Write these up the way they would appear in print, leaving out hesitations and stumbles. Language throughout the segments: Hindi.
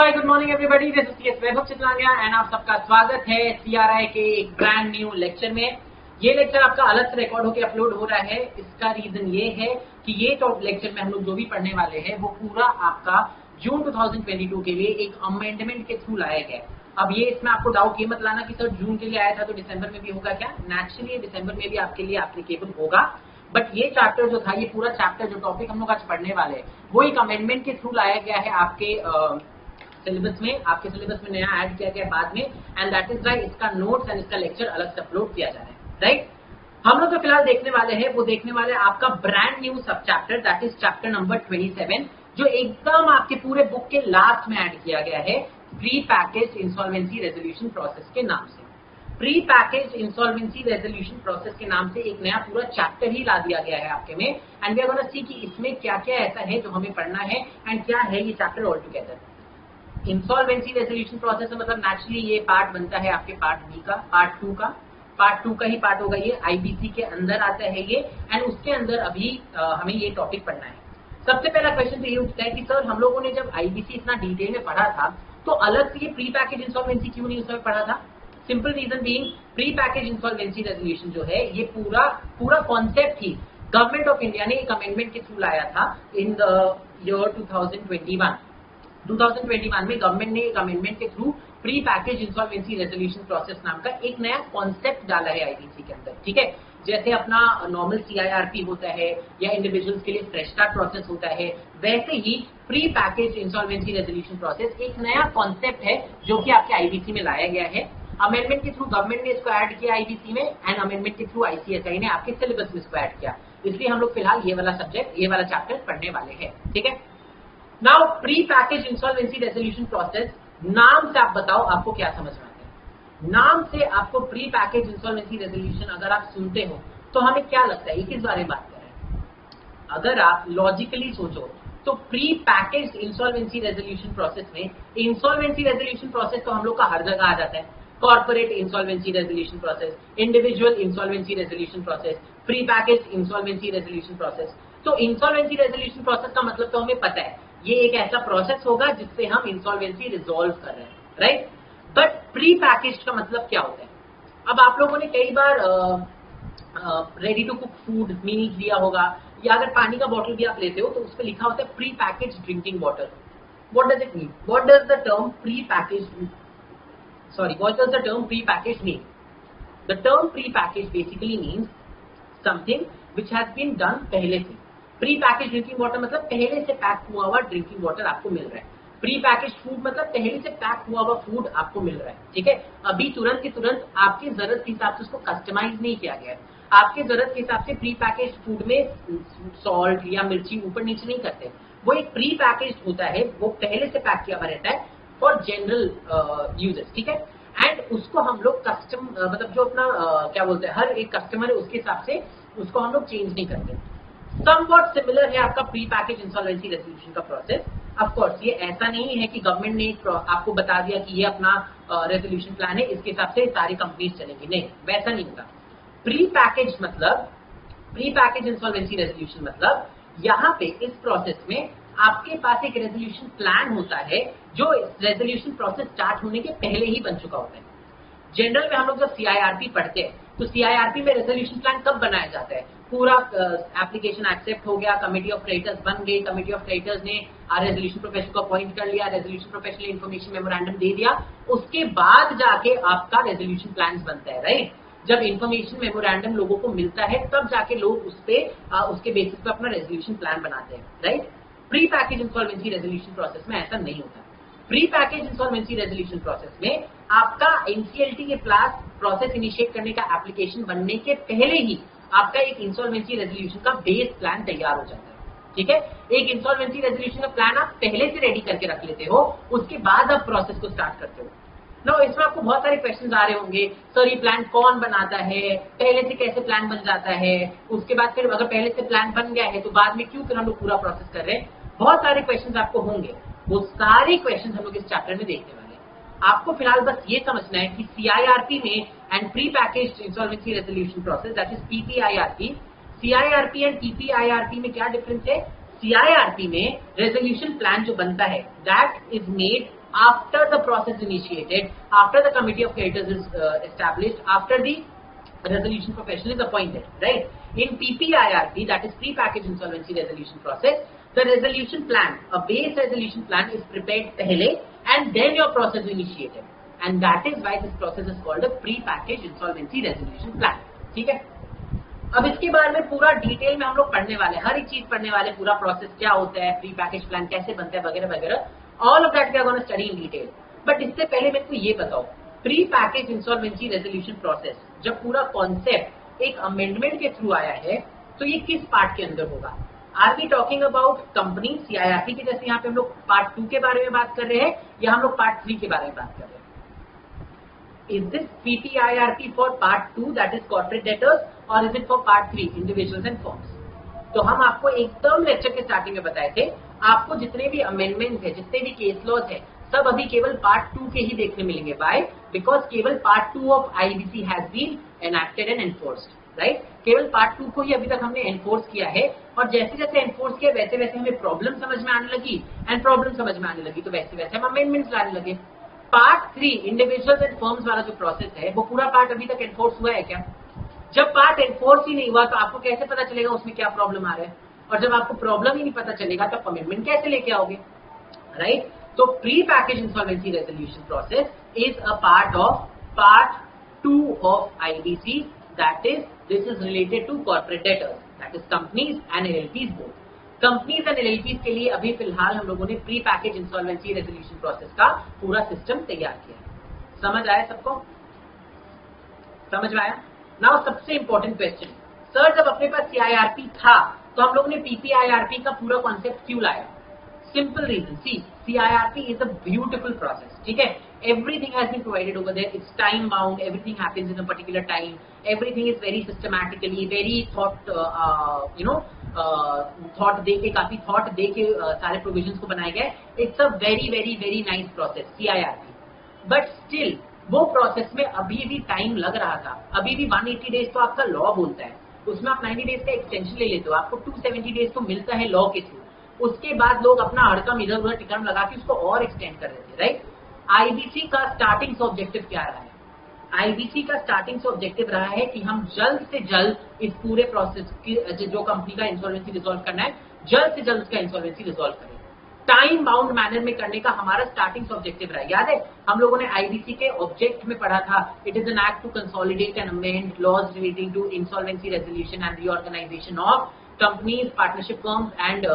Hi good morning everybody, this is CS Vaibhav Chitlania and आप सबका स्वागत है सीआरआई के एक ब्रांड न्यू लेक्चर में। ये लेक्चर आपका अलग से रिकॉर्ड होकर अपलोड हो रहा है। इसका रीजन ये है कि ये टॉप लेक्चर में हम लोग जो भी पढ़ने वाले हैं वो पूरा आपका जून 2022 के लिए एक अमेंडमेंट के थ्रू लाया गया। अब ये इसमें आपको डाउट ये मत लाना कि सर जून के लिए आया था तो दिसंबर में भी होगा क्या। नेचुरली दिसंबर में भी आपके लिए एप्लीकेबल होगा, बट ये चैप्टर जो था, ये पूरा चैप्टर जो टॉपिक हम लोग आज पढ़ने वाले हैं वो एक अमेंडमेंट के थ्रू लाया गया है आपके सिलेबस में। आपके सिलेबस में नया ऐड किया गया बाद में, एंड दैट इज राइट इसका नोट्स एंड इसका लेक्चर अलग से अपलोड किया जा रहा है। राइट, हम लोग जो फिलहाल देखने वाले हैं वो देखने वाले हैं आपका ब्रांड न्यू सब chapter, that is chapter number 27, जो एकदम आपके पूरे बुक के लास्ट में ऐड किया गया है, pre package insolvency resolution process के नाम से। Pre package insolvency resolution process के नाम से एक नया पूरा चैप्टर ही ला दिया गया है आपके में, and we are gonna see कि इसमें क्या क्या ऐसा है जो हमें पढ़ना है एंड क्या है ये chapter all together. Insolvency resolution process मतलब नेचुरली ये पार्ट बनता है आपके पार्ट बी का, पार्ट टू का ही पार्ट होगा ये, आईबीसी के अंदर आता है ये, एंड उसके अंदर अभी हमें ये टॉपिक पढ़ना है। सबसे पहला क्वेश्चन तो ये उठता है कि सर हम लोगों ने जब आईबीसी इतना डिटेल में पढ़ा था तो अलग से ये प्री पैकेज इंसॉल्वेंसी क्यों नहीं उसमें पढ़ा था? Simple reason being, pre package insolvency resolution जो है ये पूरा कॉन्सेप्ट ही गवर्नमेंट ऑफ इंडिया ने एक अमेंडमेंट के थ्रू लाया था इन द ईयर 2021 में गवर्नमेंट ने एक अमेंडमेंट के through pre package insolvency resolution process नाम का एक नया कॉन्सेप्ट डाला है आईबीसी के अंदर। ठीक है, जैसे अपना नॉर्मल सीआईआरपी होता है या इंडिविजुअल्स के लिए फ्रेश स्टार्ट प्रोसेस होता है, वैसे ही pre package insolvency resolution process एक नया कॉन्सेप्ट है जो कि आपके आईबीसी में लाया गया है। अमेंडमेंट के थ्रू गवर्नमेंट ने इसको ऐड किया आईबीसी में, एंड अमेंडमेंट के थ्रू आईसीएसआई ने आपके सिलेबस में इसको ऐड किया। इसलिए हम लोग फिलहाल ये वाला सब्जेक्ट, ये वाला चैप्टर पढ़ने वाले हैं। ठीक है, now pre package insolvency resolution process, नाम से आप बताओ आपको क्या समझ में आता है? नाम से आपको प्री पैकेज इंसॉल्वेंसी रेजोल्यूशन अगर आप सुनते हो तो हमें क्या लगता है ये किस बारे में बात कर रहे हैं? अगर आप लॉजिकली सोचो तो pre package insolvency resolution process में, इंसॉल्वेंसी रेजोल्यूशन प्रोसेस तो हम लोग का हर जगह आ जाता है, corporate insolvency resolution process, individual insolvency resolution process, pre package insolvency resolution process. तो इंसॉल्वेंसी रेजोल्यूशन प्रोसेस का मतलब तो हमें पता है, ये एक ऐसा प्रोसेस होगा जिससे हम इंसॉल्वेंसी रिजॉल्व कर रहे हैं, राइट। बट प्री पैकेज का मतलब क्या होता है? अब आप लोगों ने कई बार रेडी टू कुक फूड मिनीज लिया होगा, या अगर पानी का बॉटल भी आप लेते हो तो उस पर लिखा होता है pre package drinking water. What does it mean? What does the term pre package mean? The term pre package basically means something which has been done पहले से। प्री पैकेज ड्रिंकिंग वाटर मतलब पहले से पैक हुआ हुआ ड्रिंकिंग वाटर आपको मिल रहा है। प्री पैकेज फूड मतलब पहले से पैक हुआ हुआ फूड आपको मिल रहा है। ठीक है, अभी तुरंत के तुरंत आपकी जरूरत के हिसाब से उसको कस्टमाइज नहीं किया गया है। आपके जरूरत के हिसाब से प्री पैकेज फूड में सॉल्ट या मिर्ची ऊपर नीचे नहीं करते, वो एक प्री पैकेज होता है, वो पहले से पैक किया हुआ रहता है फॉर जनरल यूजर्स। ठीक है, एंड उसको हम लोग कस्टम मतलब जो अपना क्या बोलते हैं, हर एक कस्टमर है उसके हिसाब से उसको हम लोग चेंज नहीं करते। समवॉट सिमिलर है आपका प्री पैकेज इंसॉल्वेंसी रेजोल्यूशन का प्रोसेस। ऑफ कोर्स ये ऐसा नहीं है कि गवर्नमेंट ने आपको बता दिया कि ये अपना रेजोल्यूशन प्लान है, इसके हिसाब से सारी कंपनीज चलेंगी, नहीं, वैसा नहीं होता। प्री पैकेज मतलब, प्री पैकेज इंसॉल्वेंसी रेजोल्यूशन मतलब यहाँ पे इस प्रोसेस में आपके पास एक रेजोल्यूशन प्लान होता है जो रेजोल्यूशन प्रोसेस स्टार्ट होने के पहले ही बन चुका होता है। जनरल में हम लोग जब सीआईआरपी पढ़ते हैं तो सीआईआरपी में रेजोल्यूशन प्लान कब बनाया जाता है? पूरा एप्लीकेशन एक्सेप्ट हो गया, कमेटी ऑफ क्रेडिटर्स बन गई, कमेटी ऑफ क्रेडिटर्स ने रेजोल्यूशन प्रोफेसर को अपॉइंट कर लिया, रेजोल्यूशन प्रोफेसर ने इन्फॉर्मेशन मेमोरेंडम दे दिया, उसके बाद जाके आपका रेजोल्यूशन प्लान बनता है, राइट। जब इन्फॉर्मेशन मेमोरेंडम लोगों को मिलता है तब जाके लोग उसके बेसिस पे अपना रेजोल्यूशन प्लान बनाते हैं, right. Pre package insolvency resolution process में ऐसा नहीं होता। Pre package insolvency resolution process में आपका एनसीएलटी के पास प्रोसेस इनिशिएट करने का एप्लीकेशन बनने के पहले ही आपका एक इंसॉल्वेंसी रेजोल्यूशन का बेस प्लान तैयार हो जाता है। ठीक है, एक इंसॉल्वेंसी रेजोल्यूशन का प्लान आप पहले से रेडी करके रख लेते हो, उसके बाद आप प्रोसेस को स्टार्ट करते हो। नो, इसमें आपको बहुत सारे क्वेश्चंस आ रहे होंगे, सर ये प्लान कौन बनाता है, पहले से कैसे प्लान बन जाता है, उसके बाद फिर अगर पहले से प्लान बन गया है तो बाद में क्यों फिर हम लोग पूरा प्रोसेस कर रहे हैं? बहुत सारे क्वेश्चंस आपको होंगे, वो सारे क्वेश्चंस हम लोग इस चैप्टर में देखने वाले हैं। आपको फिलहाल बस ये समझना है कि सीआईआरपी में and pre package insolvency resolution process, that is PPIRP, CIRP and PPIRP में क्या डिफरेंस है? सीआईआरपी में रेजोल्यूशन प्लान जो बनता है that is made after the process initiated, after the committee of creditors is established, after the resolution professional is appointed, right? In PPIRP, that is pre-package insolvency resolution process, the resolution plan, a base resolution plan is prepared pehle and then your process is initiated, and that is why this process is called a pre-package insolvency resolution plan. ठीक है? अब इसके बारे में पूरा डिटेल में हम लोग पढ़ने वाले हैं, हर एक चीज पढ़ने वाले, पूरा प्रोसेस क्या होता है, प्री पैकेज प्लान कैसे बनता है वगैरह वगैरह, all of that we are gonna study in detail. But इससे पहले मेरे को ये बताओ, pre package insolvency resolution process जब पूरा कॉन्सेप्ट एक अमेंडमेंट के थ्रू आया है तो ये किस पार्ट के अंदर होगा? Are we talking about company CIRP के जैसे यहाँ पे हम लोग पार्ट 2 के बारे में बात कर रहे हैं, या हम लोग पार्ट 3 के बारे में बात कर रहे हैं? Is this PPIRP for part 2, that is corporate debtors, or is it for part 3, individuals and firms? तो हम आपको एकदम लेक्चर के स्टार्टिंग में बताए थे, आपको जितने भी अमेंडमेंट है, जितने भी केस लॉज है, सब अभी केवल पार्ट 2 के ही देखने मिलेंगे. बाय बिकॉज केवल part 2 of IBC has been enacted and enforced, right? केवल पार्ट 2 को ही अभी तक हमने एनफोर्स किया है, और जैसे जैसे एनफोर्स किया वैसे वैसे हमें प्रॉब्लम समझ में आने लगी, एंड प्रॉब्लम समझ में आने लगी तो वैसे वैसे हम अमेंडमेंट्स लाने लगे. पार्ट 3 इंडिविजुअल्स एंड फर्म्स वाला जो प्रोसेस है, वो पूरा पार्ट अभी तक एनफोर्स हुआ है क्या? जब पार्ट एनफोर्स ही नहीं हुआ तो आपको कैसे पता चलेगा उसमें क्या प्रॉब्लम आ रहा है? और जब आपको प्रॉब्लम ही नहीं पता चलेगा तो अमेंडमेंट कैसे लेके आओगे, राइट? तो pre package insolvency resolution process is a part of part 2 of IBC, that is this is related to corporate debtors, that is companies and LLPs both. Companies and LLPs के लिए अभी फिलहाल हम लोगों ने pre package insolvency resolution process का पूरा सिस्टम तैयार किया है. समझ आया सबको? समझ में आया? नाउ सबसे इंपॉर्टेंट क्वेश्चन, सर जब अपने पास CIRP था तो हम लोगों ने PPIRP का पूरा कॉन्सेप्ट क्यों लाया? Simple reason, see CIRP is a beautiful process, ठीक है? Everything has been provided over there. It's time bound. Everything happens in a particular time. Everything is very systematically, very thought, thought दे के, काफी thought दे के सारे provisions को बनाया गया है. It's a very very very nice process, CIRP. But still वो प्रोसेस में अभी भी टाइम लग रहा था. अभी भी 180 डेज तो आपका लॉ बोलता है, उसमें आप 90 डेज का एक्सटेंशन ले लेते हो, आपको 270 डेज तो मिलता है लॉ के थ्रू. उसके बाद लोग अपना हड़कम इधर उधर टिकम लगा के उसको और एक्सटेंड कर देते, राइट? IBC का स्टार्टिंग से ऑब्जेक्टिव क्या रहा है? IBC का स्टार्टिंग से ऑब्जेक्टिव रहा है कि हम जल्द से जल्द इस पूरे प्रोसेस की, जो कंपनी का इंसॉल्वेंसी रिजॉल्व करना है, जल्द से जल्द उसका इंसॉल्वेंसी रिजॉल्व करें. टाइम बाउंड मैनर में करने का हमारा स्टार्टिंग से ऑब्जेक्टिव रहा है. याद है हम लोगों ने IBC के ऑब्जेक्ट में पढ़ा था, it is an act to consolidate and amend laws relating to insolvency resolution and reorganisation of companies, partnership firms and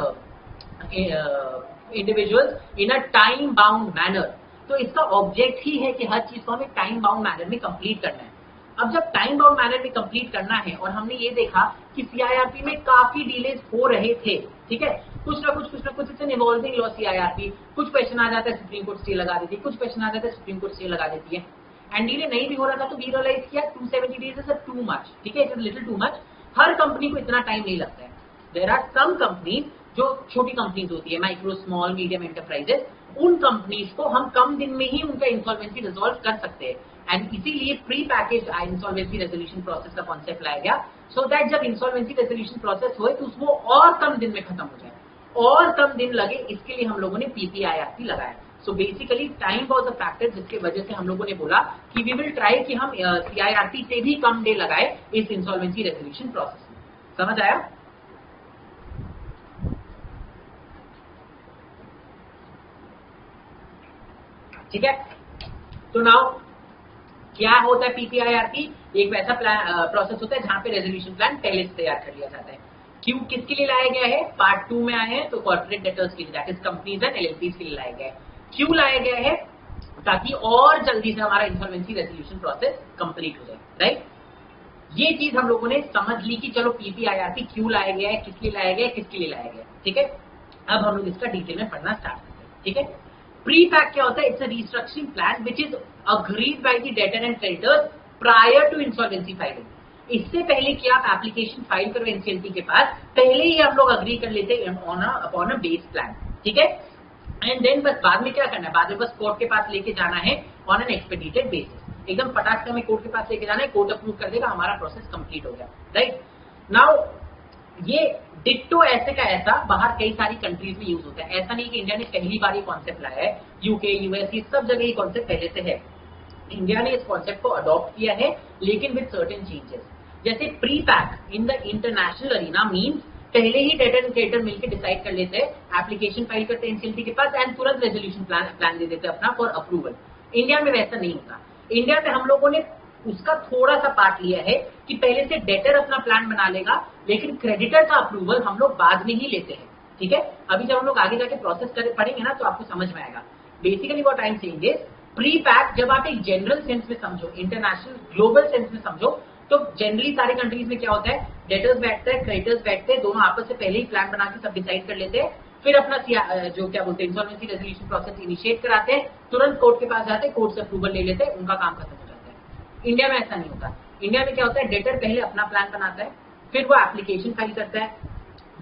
individuals in a time bound manner. तो इसका ऑब्जेक्ट ही है कि हर चीज को हमें टाइम बाउंड मैनर में कंप्लीट करना है. अब जब टाइम बाउंड मैनर में कंप्लीट करना है, और हमने ये देखा कि CIRP में काफी डिलेज हो रहे थे, ठीक है? कुछ ना कुछ it's an evolving law CIRP. कुछ क्वेश्चन आ जाता है, सुप्रीम कोर्ट स्टे लगा देती है, कुछ क्वेश्चन आ जाता है, सुप्रीम कोर्ट स्टे लगा देती है, एंड डिले नहीं भी हो रहा था तो वी रियलाइज किया 270 डेज इज टू मच, ठीक है? It is little too much. Her company को इतना टाइम नहीं लगता है. देयर आर सम कंपनीज जो छोटी कंपनीज होती है, माइक्रो स्मॉल मीडियम एंटरप्राइजेस, उन कंपनीज को हम कम दिन में ही उनका इंसॉल्वेंसी रिजॉल्व कर सकते हैं. एंड इसीलिए pre package insolvency resolution process का कॉन्सेप्ट लाया गया, सो दैट जब इंसॉल्वेंसी रेजोल्यूशन प्रोसेस हो तो उसको और कम दिन में खत्म हो जाए, और कम दिन लगे, इसके लिए हम लोगों ने PPIRP लगाया. So basically time was a factor, जिसकी वजह से हम लोगों ने बोला कि वी विल ट्राई कि हम CIRP से भी कम डे लगाए इस इंसॉल्वेंसी रेजोल्यूशन प्रोसेस में. समझ आया? ठीक है? तो नाउ क्या होता है PPIRP? एक वैसा प्रोसेस होता है जहां पे रेजोल्यूशन प्लान पहले से तैयार कर लिया जाता है. क्यों, किसके लिए लाया गया है? पार्ट 2 में आए हैं तो कॉर्पोरेट डेटर्स के लिए, that is companies and LLPs के लिए लाया गया है. क्यों लाया गया है? ताकि और जल्दी से हमारा इंसॉल्वेंसी रेजोल्यूशन प्रोसेस कंप्लीट हो जाए, राइट? ये चीज हम लोगों ने समझ ली कि चलो PPIRP क्यों लाया गया है, किस लिए लाया गया है, किसके लिए लाया गया है, ठीक है? अब हम लोग इसका डिटेल में पढ़ना स्टार्ट करते हैं, ठीक है? प्री पैक क्या होता है? It's a restructuring plan which is agreed by the debtor and creditors prior to insolvency filing. इससे पहले कि आप एप्लीकेशन फाइल करो NCLT के पास, पहले ही हम लोग अग्री कर लेते हैं अपॉन अ बेस प्लान, ठीक है? एंड देन बस बाद में क्या करना है? बाद में बस कोर्ट के पास लेके जाना है ऑन एन एक्सपेडिटेड बेसिस. एकदम फटाक से हमें कोर्ट के पास लेके जाना है, कोर्ट अप्रूव कर देगा, हमारा प्रोसेस कंप्लीट हो गया, राइट? नाउ ये डिट्टो ऐसे का ऐसा बाहर कई सारी कंट्रीज में यूज होता है। ऐसा नहीं कि इंडिया ने पहली बार ये कॉन्सेप्ट लाया है, यूके यूएस ये सब जगह ये कॉन्सेप्ट पहले से है। इंडिया ने इस कॉन्सेप्ट को अडॉप्ट किया है लेकिन विद सर्टेन चेंजेस। जैसे pre pack in the international arena means पहले ही डेटर एंड क्रेडिटर मिलकर डिसाइड कर लेते हैं, एप्लीकेशन फाइल करते हैं एनसीएलटी के पास एंड तुरंत रेजोल्यूशन प्लान दे देते हैं अपना फॉर अप्रूवल। इंडिया में वैसा नहीं होता। इंडिया में हम लोगों ने उसका थोड़ा सा पार्ट लिया है कि पहले से डेटर अपना प्लान बना लेगा लेकिन क्रेडिटर का अप्रूवल हम लोग बाद में ही लेते हैं। ठीक है, अभी जब हम लोग आगे जाके प्रोसेस पढ़ेंगे ना तो आपको समझ में आएगा। Basically what I am saying is pre pack जब आप एक जनरल सेंस में समझो, इंटरनेशनल ग्लोबल सेंस में समझो, तो जनरली सारे कंट्रीज में क्या होता है, डेटर्स बैठते हैं क्रेडिटर्स बैठते हैं, दोनों आपस से पहले ही प्लान बना के सब डिसाइड कर लेते हैं, फिर अपना जो क्या बोलते हैं इंसॉल्वेंसी रेजोल्यूशन प्रोसेस इनिशिएट कराते हैं, तुरंत कोर्ट के पास जाते हैं, कोर्ट से अप्रूवल ले लेते हैं, उनका काम खत्म हो जाता है। इंडिया में ऐसा नहीं होता। इंडिया में क्या होता है, डेटर पहले अपना प्लान बनाता है, फिर वो एप्लीकेशन फाइल करता है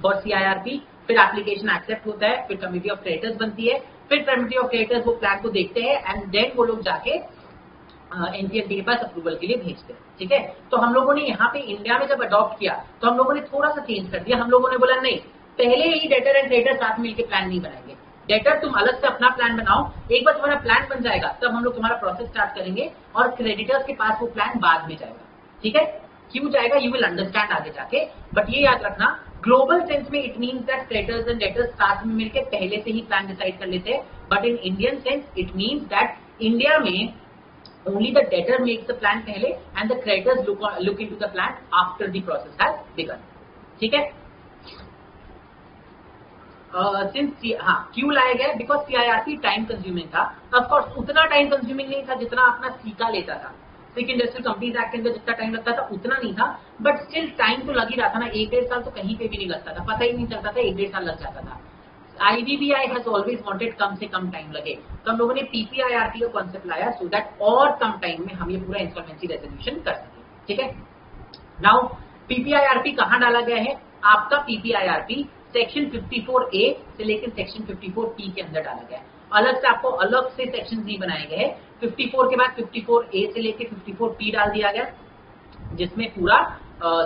फॉर सीआईआरपी, फिर एप्लीकेशन एक्सेप्ट होता है, फिर कमिटी ऑफ क्रेडिटर्स बनती है, फिर कमिटी ऑफ क्रेडिटर्स वो प्लान को देखते हैं एंड देन वो लोग जाके एनसीएलटी के पास अप्रूवल के लिए भेजते हैं। ठीक है, तो हम लोगों ने यहाँ पे इंडिया में जब अडॉप्ट किया तो हम लोगों ने थोड़ा सा चेंज कर दिया। हम लोगों ने बोला नहीं, पहले ही डेटर एंड क्रेडिटर साथ मिलकर प्लान नहीं बनाएंगे, डेटर तुम अलग से अपना प्लान बनाओ, एक बार तुम्हारा प्लान बन जाएगा तब हम लोग तुम्हारा प्रोसेस स्टार्ट करेंगे और क्रेडिटर्स के पास वो प्लान बाद में जाएगा। ठीक है, क्यों जाएगा यू विल अंडरस्टैंड आगे जाके, बट ये याद रखना ग्लोबल सेंस में it means that creditors and debtors साथ में मिलकर पहले से ही प्लान डिसाइड कर लेते हैं, but in Indian sense it means that India में only the debtor makes the plan पहले and the creditors look into the plan after the process has begun। ठीक है, हाँ क्यों लाया गया, बिकॉज सीआईआरपी टाइम कंज्यूमिंग था। ऑफ कोर्स उतना टाइम कंज्यूमिंग नहीं था जितना अपना सीका लेता था, सिक इंडस्ट्रियल कंपनीज एक्ट के अंदर जितना टाइम लगता था उतना नहीं था, बट स्टिल टाइम तो लग ही रहा था ना, 1-1.5 साल तो कहीं पे भी नहीं लगता था, पता ही नहीं चलता था, 1-1.5 साल लग जाता था। IBBI has always wanted कम से कम टाइम लगे, तो हम लोगों ने PPIRP का कॉन्सेप्ट लाया सो दैट और कम टाइम में हम ये पूरा इंसॉल्वेंसी रेजोल्यूशन कर सके। ठीक है, नाउ PPIRP कहाँ डाला गया है, आपका PPIRP सेक्शन 54A से लेकर सेक्शन 54P के अंदर डाला गया है। अलग से आपको अलग से सेक्शन भी बनाए गए हैं, 54 के बाद 54A से लेकर 54P डाल दिया गया जिसमें पूरा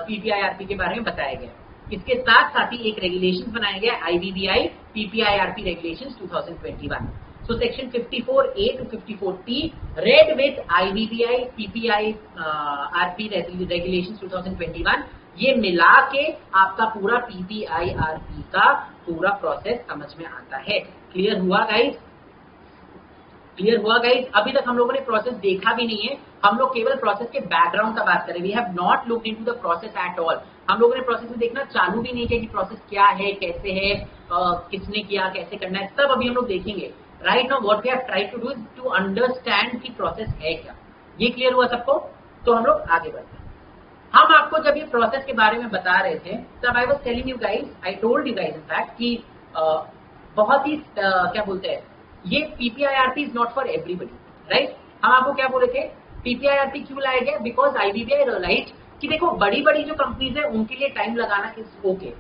PPIRP के बारे में बताया गया। इसके साथ साथ ही एक रेगुलेशन बनाया गया IBBI PPIRP regulations 2021। So section 54A to 54P red with IBBI PPIRP regulations 2021, ये मिला के आपका पूरा PPIRP का पूरा प्रोसेस समझ में आता है। क्लियर हुआ गाइस? क्लियर हुआ गाइस? अभी तक हम लोगों ने प्रोसेस देखा भी नहीं है, हम लोग केवल प्रोसेस के बैकग्राउंड का बात करें। We have not looked into the process at all. हम लोगों ने प्रोसेस में देखना चालू भी नहीं किया कि प्रोसेस क्या है, कैसे है, किसने किया, कैसे करना है, सब अभी हम लोग देखेंगे। Right now what we have tried to do is to understand कि प्रोसेस है क्या। ये क्लियर हुआ सबको? तो हम लोग आगे बढ़ते हैं। हम आपको जब ये प्रोसेस के बारे में बता रहे थे तब I was telling you guys, I told you guys in fact कि बहुत ही क्या बोलते हैं, ये PPIRP is not for everybody. Right, हम आपको क्या बोले थे, PPIRP क्यों लाया गया, बिकॉज IBBI रियलाइज कि देखो बड़ी बड़ी जो कंपनीज है उनके लिए टाइम लगाना इज ओके,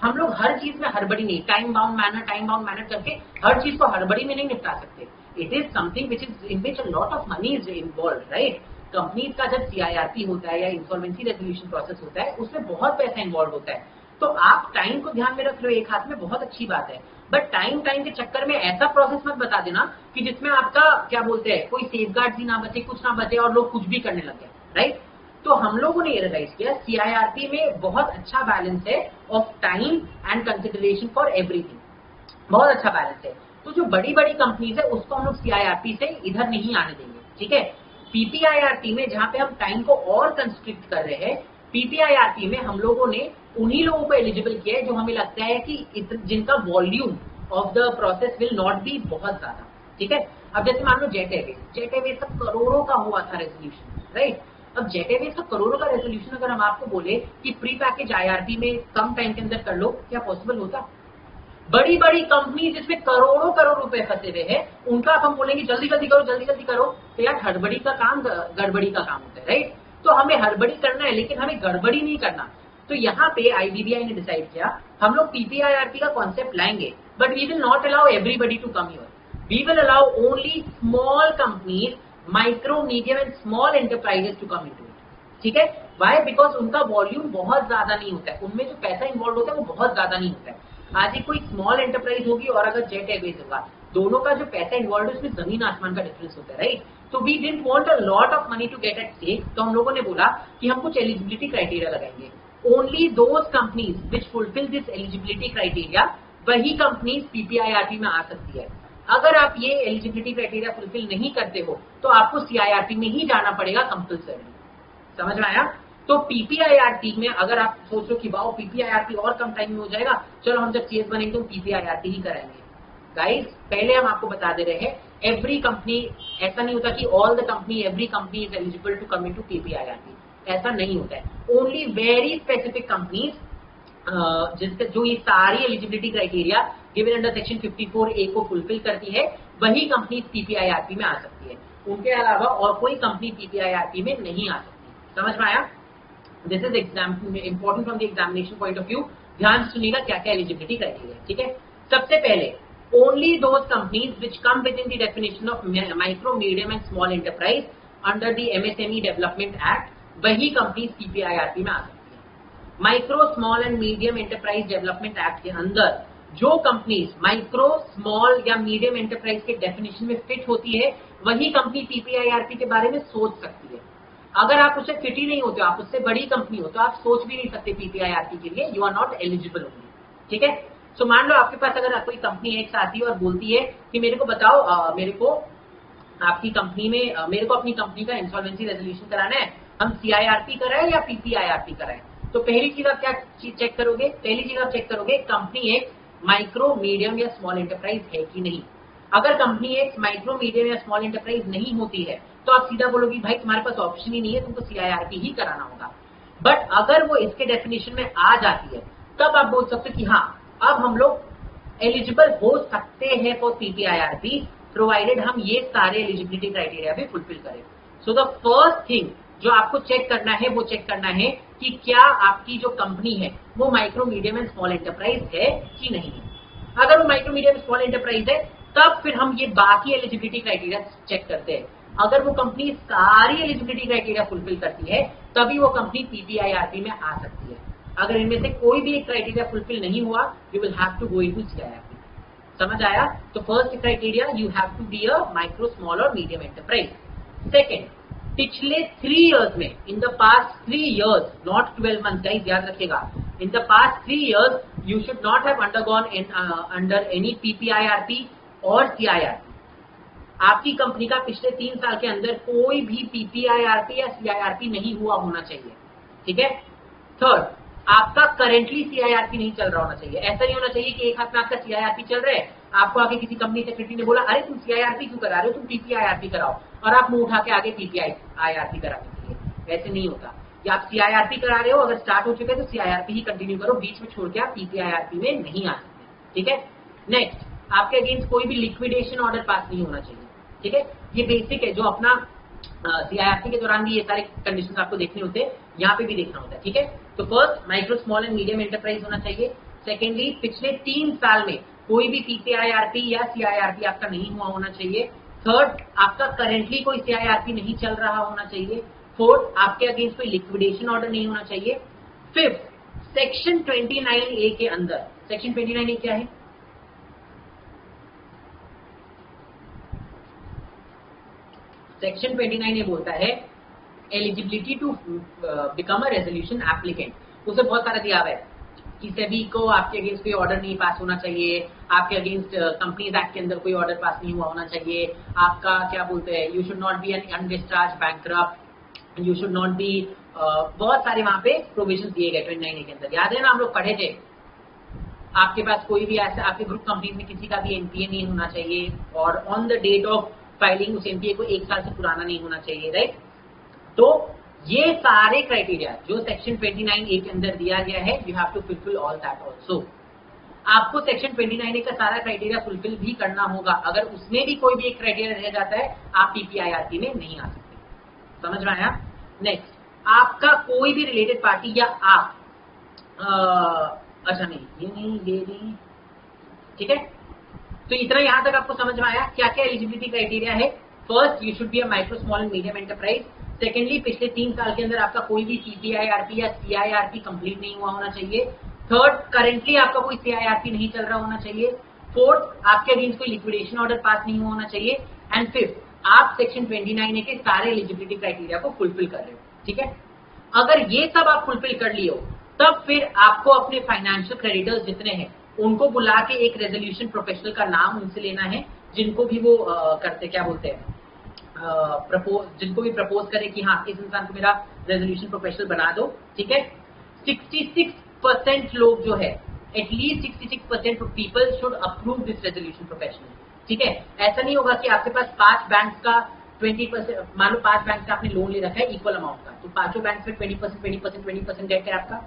हम लोग हर चीज में हड़बड़ी नहीं, टाइम बाउंड मैनर करके हर चीज को हड़बड़ी में नहीं निपटा सकते। It is something which is in which a lot of money is involve. Right, companies का जब CIRP होता है या इंसॉल्वेंसी रेजोल्यूशन प्रोसेस होता है उसमें बहुत पैसा इन्वॉल्व होता है, तो आप टाइम को ध्यान में रख रहे हो एक हाथ में, बहुत अच्छी बात है, बट टाइम के चक्कर में ऐसा प्रोसेस मत बता देना कि जिसमें आपका क्या बोलते हैं कोई सेफगार्ड ही ना बचे, कुछ ना बचे और लोग कुछ भी करने लगे। राइट, तो हम लोगों ने ये रियलाइज किया CIRP में बहुत अच्छा बैलेंस है of time and consideration for everything, बहुत अच्छा बैलेंस है। तो जो बड़ी बड़ी कंपनीज है उसको हम लोग CIRP से इधर नहीं आने देंगे। ठीक है, PPIRP में जहां पे हम टाइम को और कंस्ट्रिक्ट कर रहे हैं, PPIRP में हम लोगों ने उन्हीं लोगों को एलिजिबल किया है जो हमें लगता है कि जिनका volume of the process will not be बहुत ज्यादा। ठीक है, अब जैसे मान लो जेट एयरवेज का करोड़ों का हुआ था रेजोल्यूशन। राइट, अब जेट एयरवेज का करोड़ों का रेजोल्यूशन अगर हम आपको बोले कि प्री पैकेज IRP में कम टाइम के अंदर कर लो, क्या पॉसिबल होता? बड़ी बड़ी कंपनी जिसमें करोड़ों करोड़ रुपए फंसे हुए हैं उनका अब हम बोलेंगे जल्दी जल्दी करो जल्दी जल्दी करो, तो यार हड़बड़ी का काम गड़बड़ी का काम होता है। राइट, तो हमें हड़बड़ी करना है लेकिन हमें गड़बड़ी नहीं करना। तो यहाँ पे IBBI ने डिसाइड किया हम लोग PPIRP का कॉन्सेप्ट लाएंगे, but we will not allow everybody to come here, we will allow only small companies, micro medium and small enterprises to come into it. ठीक है, वाई? बिकॉज उनका वॉल्यूम बहुत ज्यादा नहीं होता है, उनमें जो पैसा इन्वॉल्व होता है वो बहुत ज्यादा नहीं होता है। आज ही कोई स्मॉल एंटरप्राइज होगी और अगर जेट एयरवेज होगा, दोनों का जो पैसा इन्वॉल्व है उसमें जमीन आसमान का डिफरेंस होता है, राइट? तो we didn't want a lot of money to get at stake, तो हम लोगों ने बोला कि हम कुछ एलिजिबिलिटी क्राइटेरिया लगाएंगे। Only those companies which fulfil this eligibility criteria, वही कंपनीज पीपीआईआरपी में आ सकती है। अगर आप ये एलिजिबिलिटी क्राइटेरिया फुलफिल नहीं करते हो तो आपको सीआईआरपी में ही जाना पड़ेगा कंपल्सरी। समझ में आया? तो पीपीआईआरपी में अगर आप सोचो कि वाओ पीपीआईआरपी और कम टाइम में हो जाएगा, चलो हम जब सीएस बनेंगे तो पीपीआईआरपी ही कराएंगे। गाइस पहले हम आपको बता दे रहे हैं, एवरी कंपनी, ऐसा नहीं होता कि all the company, every company is eligible to come into PPIRP, ऐसा नहीं होता है। ओनली वेरी स्पेसिफिक कंपनीज जिसके जो ये सारी eligibility criteria given under section 54A को फुलफिल करती है, वही कंपनी पीपीआईआरपी में आ सकती है। उनके अलावा और कोई कंपनी पीपीआईआरपी में नहीं आ सकती। समझ में आया? This is important from the examination point of view. ध्यान से सुनिएगा क्या क्या एलिजिबिलिटी क्राइटेरिया, ठीक है? सबसे पहले, only those companies which come with in the definition of micro, medium and small enterprise under the MSME development act, वही कंपनीज पीपीआईआरपी में आ सकती है। Micro, small and medium enterprise development act के अंदर जो कंपनीज माइक्रो, स्मॉल या मीडियम एंटरप्राइज के डेफिनेशन में फिट होती है, वही कंपनी पीपीआईआरपी के बारे में सोच सकती है। अगर आप उससे फिट ही नहीं होते, आप उससे बड़ी कंपनी हो, तो आप सोच भी नहीं सकते पीपीआईआरपी के लिए, यू आर नॉट एलिजिबल होंगे, ठीक है? सो मान लो आपके पास अगर कोई कंपनी एक्स आती है और बोलती है कि मेरे को बताओ, मेरे को आपकी कंपनी में, मेरे को अपनी कंपनी का इंसॉल्वेंसी रेजोल्यूशन कराना है, हम सीआईआरपी कराएं या पीपीआईआरपी कराएं? तो पहली चीज आप क्या चेक करोगे? पहली चीज आप चेक करोगे कंपनी एक माइक्रो, मीडियम या स्मॉल एंटरप्राइज है कि नहीं। अगर कंपनी एक माइक्रो, मीडियम या स्मॉल एंटरप्राइज नहीं होती है तो आप सीधा बोलोगे भाई तुम्हारे पास ऑप्शन ही नहीं है, तुमको सीआईआरपी ही कराना होगा। बट अगर वो इसके डेफिनेशन में आ जाती है, तब आप बोल सकते हो कि हाँ, अब हम लोग एलिजिबल हो सकते हैं फॉर पीपीआईआरपी, प्रोवाइडेड हम ये सारे एलिजिबिलिटी क्राइटेरिया भी फुलफिल करें। सो द फर्स्ट थिंग जो आपको चेक करना है, वो चेक करना है कि क्या आपकी जो कंपनी है वो micro, medium and small enterprise है कि नहीं है। अगर वो माइक्रो, मीडियम, स्मॉल एंटरप्राइज है, तब फिर हम ये बाकी एलिजिबिलिटी क्राइटेरिया चेक करते हैं। अगर वो कंपनी सारी एलिजिबिलिटी क्राइटेरिया फुलफिल करती है, तभी वो कंपनी पीपीआईआरपी में आ सकती है। अगर इनमें से कोई भी एक क्राइटेरिया फुलफिल नहीं हुआ, you will have to go into CIRP. समझ आया? तो first criteria, you have to be a micro, small और मीडियम एंटरप्राइज। सेकेंड, पिछले 3 इयर्स में, in the past 3 years, not 12 month, guys याद रखिएगा, in the past 3 years you should not have undergone under any PPIRP और CIRP। आपकी कंपनी का पिछले 3 साल के अंदर कोई भी PPIRP या CIRP नहीं हुआ होना चाहिए, ठीक है? थर्ड, आपका करेंटली CIRP नहीं चल रहा होना चाहिए। ऐसा नहीं होना चाहिए कि एक हाथ में आपका CIRP चल रहा है, आपको आगे किसी कंपनी सेक्रेटरी ने बोला अरे तुम CIRP क्यों करा रहे हो, तुम PPIRP कराओ, और आप मुंह उठा के आगे PPIRP कराने के लिए। ऐसे नहीं होता। या आप सीआईआरपी करा रहे हो, अगर स्टार्ट हो चुके हैं तो सीआईआरपी ही कंटिन्यू करो, बीच में छोड़ के आप पीपीआईआरपी में नहीं आ सकते, ठीक है? नेक्स्ट, आपके अगेंस्ट कोई भी लिक्विडेशन ऑर्डर पास नहीं होना चाहिए, ठीक है? ये बेसिक है, जो अपना सीआईआरपी के दौरान भी ये सारे कंडीशंस आपको देखने होते हैं, यहाँ पे भी देखना होता है, ठीक है? तो first, micro, small and medium enterprise होना चाहिए। सेकेंडली, पिछले 3 साल में कोई भी पीपीआईआरपी या सीआईआरपी आपका नहीं हुआ होना चाहिए। थर्ड, आपका करेंटली कोई सीआईआरपी नहीं चल रहा होना चाहिए। फोर्थ, आपके अगेंस्ट कोई लिक्विडेशन ऑर्डर नहीं होना चाहिए। फिफ्थ, सेक्शन 29A के अंदर, सेक्शन 29A क्या है? सेक्शन 29A बोलता है eligibility to become a resolution applicant. उसे बहुत सारा दिया हुआ है कि सेबी को आपके अगेंस्ट कोई ऑर्डर नहीं पास होना चाहिए, आपके अगेंस्ट कंपनीज एक्ट के अंदर कोई ऑर्डर पास नहीं हुआ होना चाहिए, आपका क्या बोलते हैं, you should not be an undischarged bankrupt, you should not be, बहुत सारे वहां पे प्रोविजन दिए गए 29A के अंदर। याद है ना, हम लोग पढ़े थे। आपके पास कोई भी ऐसा, आपके ग्रुप कंपनीज में किसी का भी एनपीए नहीं होना चाहिए, और on the date of filing उस एनपीए को 1 साल से पुराना नहीं होना चाहिए, राइट? तो ये सारे क्राइटेरिया जो सेक्शन 29A के अंदर दिया गया है, you have to fulfil all that also. आपको सेक्शन 29A का सारा क्राइटेरिया फुलफिल भी करना होगा। अगर उसमें भी कोई भी एक क्राइटेरिया रह जाता है, आप पीपीआईआरपी में नहीं आ सकते। समझ में आया? नेक्स्ट, आपका कोई भी रिलेटेड पार्टी या आप, अच्छा नहीं, ये नहीं, ठीक है? तो इतना यहां तक आपको समझ में आया क्या क्या एलिजिबिलिटी क्राइटेरिया है। First, you should be a micro, small and medium enterprise. Secondly पिछले 3 साल के अंदर आपका कोई भी पीपीआईआरपी या सीआईआरपी कंप्लीट नहीं हुआ होना चाहिए। थर्ड, करेंटली आपका कोई सीआईआरपी नहीं चल रहा होना चाहिए। फोर्थ, आपके अगेंस्ट कोई लिक्विडेशन ऑर्डर पास नहीं होना चाहिए। एंड फिफ्थ, आप सेक्शन 29A के सारे एलिजिबिलिटी क्राइटेरिया को फुलफिल कर रहे हो। ठीक है, अगर ये सब आप फुलफिल कर लिए हो तब फिर आपको अपने फाइनेंशियल क्रेडिटर्स जितने हैं उनको बुला के एक रेजोल्यूशन प्रोफेशनल का नाम उनसे लेना है, जिनको भी वो करते क्या बोलते हैं जिनको भी प्रपोज करे कि हाँ इस इंसान को मेरा रेजोल्यूशन प्रोफेशनल बना दो। ठीक है, 66% लोग जो है, at least 66% of people should approve this resolution professional. ठीक है, ऐसा नहीं होगा कि आपके पास 5 बैंक का 20%, मान लो 5 बैंक से आपने लोन ले रखा है इक्वल अमाउंट का, तो पांचों बैंक में 20% गेट है आपका।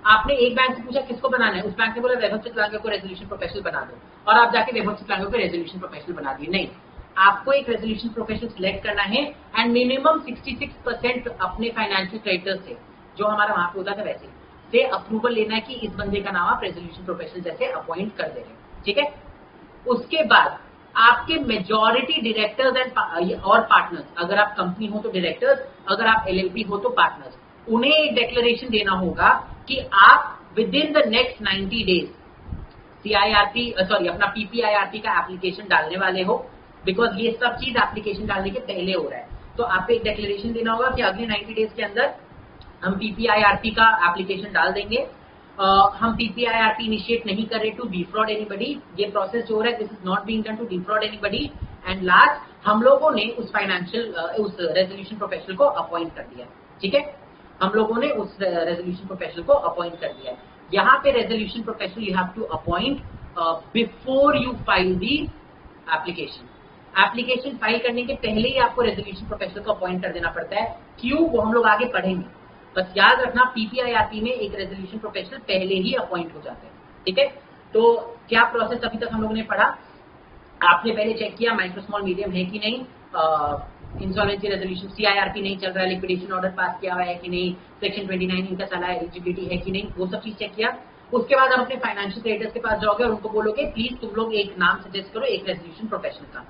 आपने एक बैंक से पूछा किसको बनाना है, उस बैंक ने बोला वैभव चितलांगे को रेजोल्यूशन प्रोफेशनल बना दो, और आप जाके वैभव चितलांगे को रेजोल्यूशन प्रोफेशनल बना दिए। नहीं, आपको एक रेजोल्यूशन प्रोफेशनल सिलेक्ट करना है एंड मिनिमम 66% अपने फाइनेंशियल क्रेडिटर्स से, जो हमारा वहां पे होता था वैसे से अप्रूवल लेना है कि इस बंदे का नाम आप रेजोल्यूशन प्रोफेशनल जैसे अपॉइंट कर दे रहे हैं। ठीक है, उसके बाद आपके मेजॉरिटी डायरेक्टर्स एंड और पार्टनर्स, अगर आप कंपनी हो तो डायरेक्टर्स, अगर आप एलएलपी हो तो पार्टनर्स, उन्हें एक डिक्लेरेशन देना होगा कि आप with in the next 90 days CIRP अपना पीपीआईआरपी का एप्लीकेशन डालने वाले हो, बिकॉज ये सब चीज एप्लीकेशन डालने के पहले हो रहा है। तो आपको एक डिक्लेरेशन देना होगा कि अगले 90 डेज के अंदर हम पीपीआईआरपी का एप्लीकेशन डाल देंगे। हम पीपीआईआरपी इनिशिएट नहीं कर रहे टू डिफ्रॉड एनीबडी, ये प्रोसेस जो हो रहा है this is not being done to defraud anybody. And last, हम लोगों ने उस उस रेजोल्यूशन प्रोफेशनल को अपॉइंट कर दिया। ठीक है, हम लोगों ने उस रेजोल्यूशन प्रोफेशनल को अपॉइंट कर दिया है। यहाँ पे resolution professional you have to appoint before you file the application. Application file करने के पहले ही आपको रेजोल्यूशन प्रोफेशनल को अपॉइंट कर देना पड़ता है। क्यों, वो हम लोग आगे पढ़ेंगे, बस याद रखना पीपीआईआरपी में एक रेजोल्यूशन प्रोफेशनल पहले ही अपॉइंट हो जाता है। ठीक है, तो क्या प्रोसेस अभी तक हम लोगों ने पढ़ा, आपने पहले चेक किया माइक्रो स्मॉल मीडियम है कि नहीं, इंसॉल्वेंसी रेजोल्यूशन सीआईआरपी नहीं चल रहा है, लिक्विडेशन ऑर्डर पास किया हुआ है कि नहीं, सेक्शन 29 इनका साला एलिजिबिलिटी है कि नहीं, वो सब चीज चेक किया। उसके बाद आप अपने फाइनेंशियल क्रेडिटर्स के पास जाओगे और उनको बोलोगे प्लीज तुम लोग एक नाम सजेस्ट करो एक रेजोल्यूशन प्रोफेशनल का।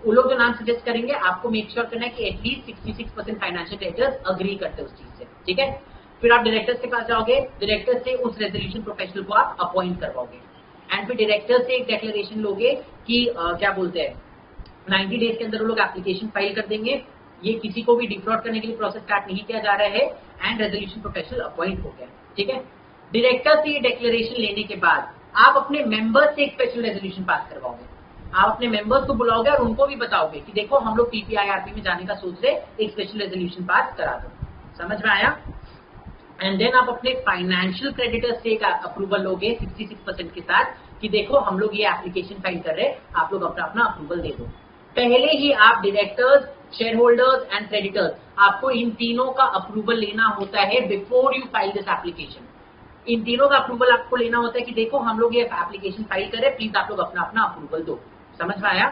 वो लोग जो नाम सजेस्ट करेंगे आपको मेक श्योर करना है कि एटलीस्ट 66% फाइनेंशियल क्रेडिटर्स अग्री करते हैं उस चीज से। ठीक है, फिर आप डायरेक्टर्स के पास जाओगे, डायरेक्टर से उस रेजोल्यूशन प्रोफेशनल को आप अपॉइंट करवाओगे एंड फिर डायरेक्टर से एक डिक्लेरेशन लोगे कि क्या बोलते हैं 90 डेज के अंदर वो लोग एप्लीकेशन फाइल कर देंगे। ये किसी को भी डिफ्रॉड करने के लिए प्रोसेस स्टार्ट नहीं किया जा रहा है एंड रेजोल्यूशन प्रोफेशनल अपॉइंट हो गया। ठीक है, डायरेक्टर से ये डिक्लेरेशन लेने के बाद आप अपने मेंबर्स से एक स्पेशल रेजोल्यूशन पास करवाओगे। आप अपने मेंबर्स को बुलाओगे और उनको भी बताओगे कि देखो हम लोग पीपीआईआरपी में जाने का सोच रहे, एक स्पेशल रेजोल्यूशन पास करा दो। समझ में आया? एंड देन आप अपने फाइनेंशियल क्रेडिटर्स से एक अप्रूवल लोगे 66% के साथ कि देखो हम लोग ये एप्लीकेशन फाइल कर रहे हैं, आप लोग अपना अपना अप्रूवल दे दो। पहले ही आप directors, share holders and creditors, आपको इन तीनों का अप्रूवल लेना होता है before you file this application. इन तीनों का अप्रूवल आपको लेना होता है कि देखो हम लोग ये एप्लीकेशन फाइल कर रहे हैं, प्लीज आप लोग अपना अपना अप्रूवल दो। समझ में आया?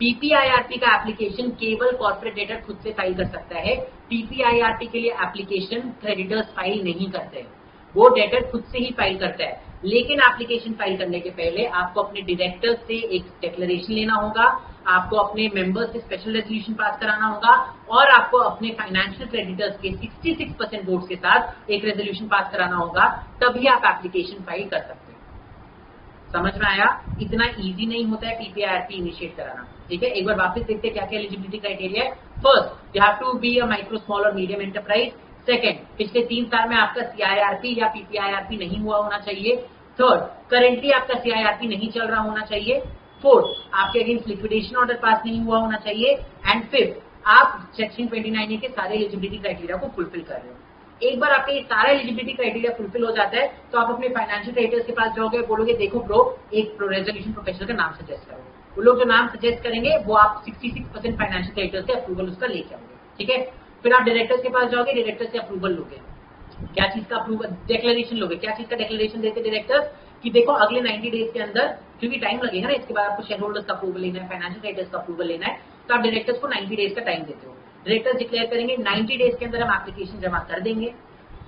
पीपीआईआरपी का एप्लीकेशन केवल कॉर्पोरेट डेटर खुद से फाइल कर सकता है। पीपीआईआरपी के लिए एप्लीकेशन क्रेडिटर्स फाइल नहीं करते, वो डेटर खुद से ही फाइल करता है। लेकिन एप्लीकेशन फाइल करने के पहले आपको अपने डायरेक्टर से एक डिक्लेरेशन लेना होगा, आपको अपने मेंबर्स से स्पेशल रेजोल्यूशन पास कराना होगा और आपको अपने फाइनेंशियल क्रेडिटर्स के 66% वोट्स के साथ एक रेजोल्यूशन पास कराना होगा, तभी आप एप्लीकेशन फाइल कर सकते हैं। समझ में आया? इतना इजी नहीं होता है पीपीआईआरपी इनिशिएट कराना। ठीक है, एक बार वापस देखते हैं क्या क्या एलिजिबिलिटी क्राइटेरिया है। First, you have to be a micro small और मीडियम एंटरप्राइज। सेकंड, पिछले 3 साल में आपका सीआईआरपी या पीपीआईआरपी नहीं हुआ होना चाहिए। थर्ड, करेंटली आपका सीआईआरपी नहीं चल रहा होना चाहिए। फोर्थ, आपके अगेंस्ट लिक्विडेशन ऑर्डर पास नहीं हुआ होना चाहिए। एंड फिफ्थ, आप सेक्शन 29A के सारे एलिजिबिलिटी क्राइटेरिया को फुलफिल कर रहे हो। एक बार आपके ये सारा एलिजिबिलिटी क्राइटेरिया फुलफिल हो जाता है तो आप अपने फाइनेंशियल क्रेडिटर्स के पास जाओगे, बोलोगे देखो ब्रो एक रेजोल्यूशन प्रोफेशनल का नाम सजेस्ट करो। वो लोग जो नाम सजेस्ट करेंगे वो आप 66% फाइनेंशियल क्रेडिटर्स से अप्रूवल उसका लेके आओगे। ठीक है, फिर आप डायरेक्टर्स के पास जाओगे, डायरेक्टर से अप्रूवल लोगे। क्या चीज का अप्रूवल? डिक्लेरेशन लोगे। क्या चीज का डिक्लेरेशन देते डायरेक्टर्स कि देखो अगले 90 डेज के अंदर, क्योंकि टाइम लगेगा ना, इसके बाद आपको शेयर होल्डर्स का अप्रूवल लेना है, फाइनेंशियल क्रेडिटर्स का अप्रूवल लेना है, तो आप डायरेक्टर्स को 90 डेज का टाइम देते हो। डायरेक्टर्स डिक्लेयर करेंगे 90 डेज के अंदर हम एप्लीकेशन जमा कर देंगे।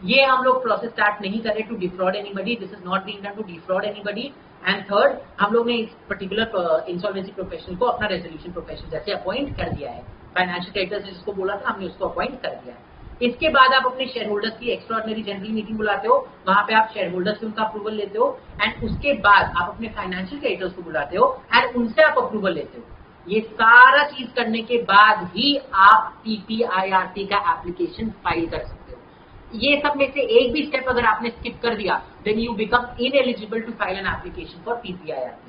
ये हम लोग प्रोसेस स्टार्ट नहीं कर रहे to defraud anybody, this is not being done to defraud anybody. And third, हम लोग ने इस पर्टिकुलर इंसॉल्वेंसी प्रोफेशनल को अपना रेजोल्यूशन प्रोफेशनल जैसे अपॉइंट कर दिया है। फाइनेंशियल क्रेडिटर्स ने जिसको बोला था हमने उसको अपॉइंट कर दिया है। इसके बाद आप अपने शेयर होल्डर्स की एक्स्ट्राऑर्डिनरी जनरल मीटिंग बुलाते हो, वहां पे आप शेयर होल्डर्स से उनका अप्रूवल लेते हो एंड उसके बाद आप अपने फाइनेंशियल क्रेडिटर्स को बुलाते हो एंड उनसे आप अप्रूवल लेते हो। ये सारा चीज करने के बाद ही आप पीपीआईआरटी का एप्लीकेशन फाइल कर सकते हो। ये सब में से एक भी स्टेप अगर आपने स्किप कर दिया then you become ineligible to file an application for PPIRT.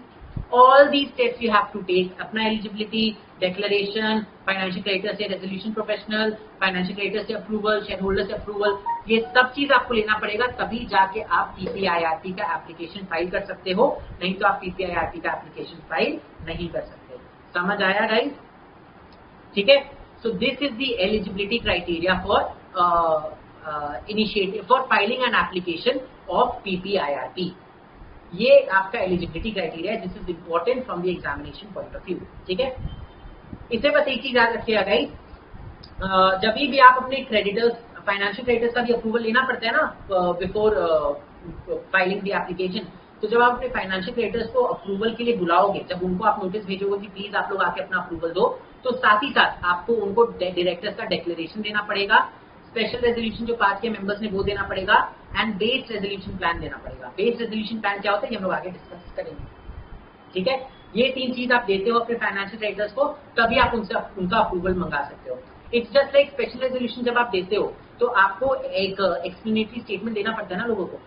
All these steps you have to take, अपना एलिजिबिलिटी डिक्लेरेशन, फाइनेंशियल क्रेडिटर से रेजोल्यूशन प्रोफेशनल, फाइनेंशियल क्रेडिटर से अप्रूवल, शेयर होल्डर से अप्रूवल, ये सब चीज आपको लेना पड़ेगा, तभी जाके आप पीपीआईआरटी का एप्लीकेशन फाइल कर सकते हो, नहीं तो आप पीपीआईआरटी का एप्लीकेशन फाइल नहीं कर सकते। समझ आया गाइस? ठीक है, so this is the eligibility criteria for initiative for filing an application of PPIRT. ये आपका एलिजिबिलिटी क्राइटेरिया है, this is important from the examination point of view. ठीक है, इसे बस एक चीज याद रखिएगा गाइस, जब भी आप अपने क्रेडिटर्स, फाइनेंशियल क्रेडिटर्स का भी अप्रूवल लेना पड़ता है ना बिफोर फाइलिंग द एप्लीकेशन, तो जब आप अपने फाइनेंशियल क्रेडिटर्स को अप्रूवल के लिए बुलाओगे, जब उनको आप नोटिस भेजोगे कि प्लीज आप लोग आके अपना अप्रूवल दो, तो साथ ही साथ आपको उनको डायरेक्टर्स का डिक्लेरेशन देना पड़ेगा, स्पेशल रेजोल्यूशन जो पास किया मेंबर्स ने वो देना पड़ेगा एंड बेस्ड रेजोल्यूशन प्लान देना पड़ेगा। बेस्ड रेजोल्यूशन प्लान क्या होता है ये हम लोग आगे डिस्कस करेंगे। ठीक है, ये तीन चीज आप देते हो अपने फाइनेंशियल क्रेडिटर्स को, तभी आप उनसे उनका अप्रूवल मंगा सकते हो। It's just like special resolution जब आप देते हो तो आपको एक एक्सप्लेनेटरी स्टेटमेंट देना पड़ता है ना लोगों को।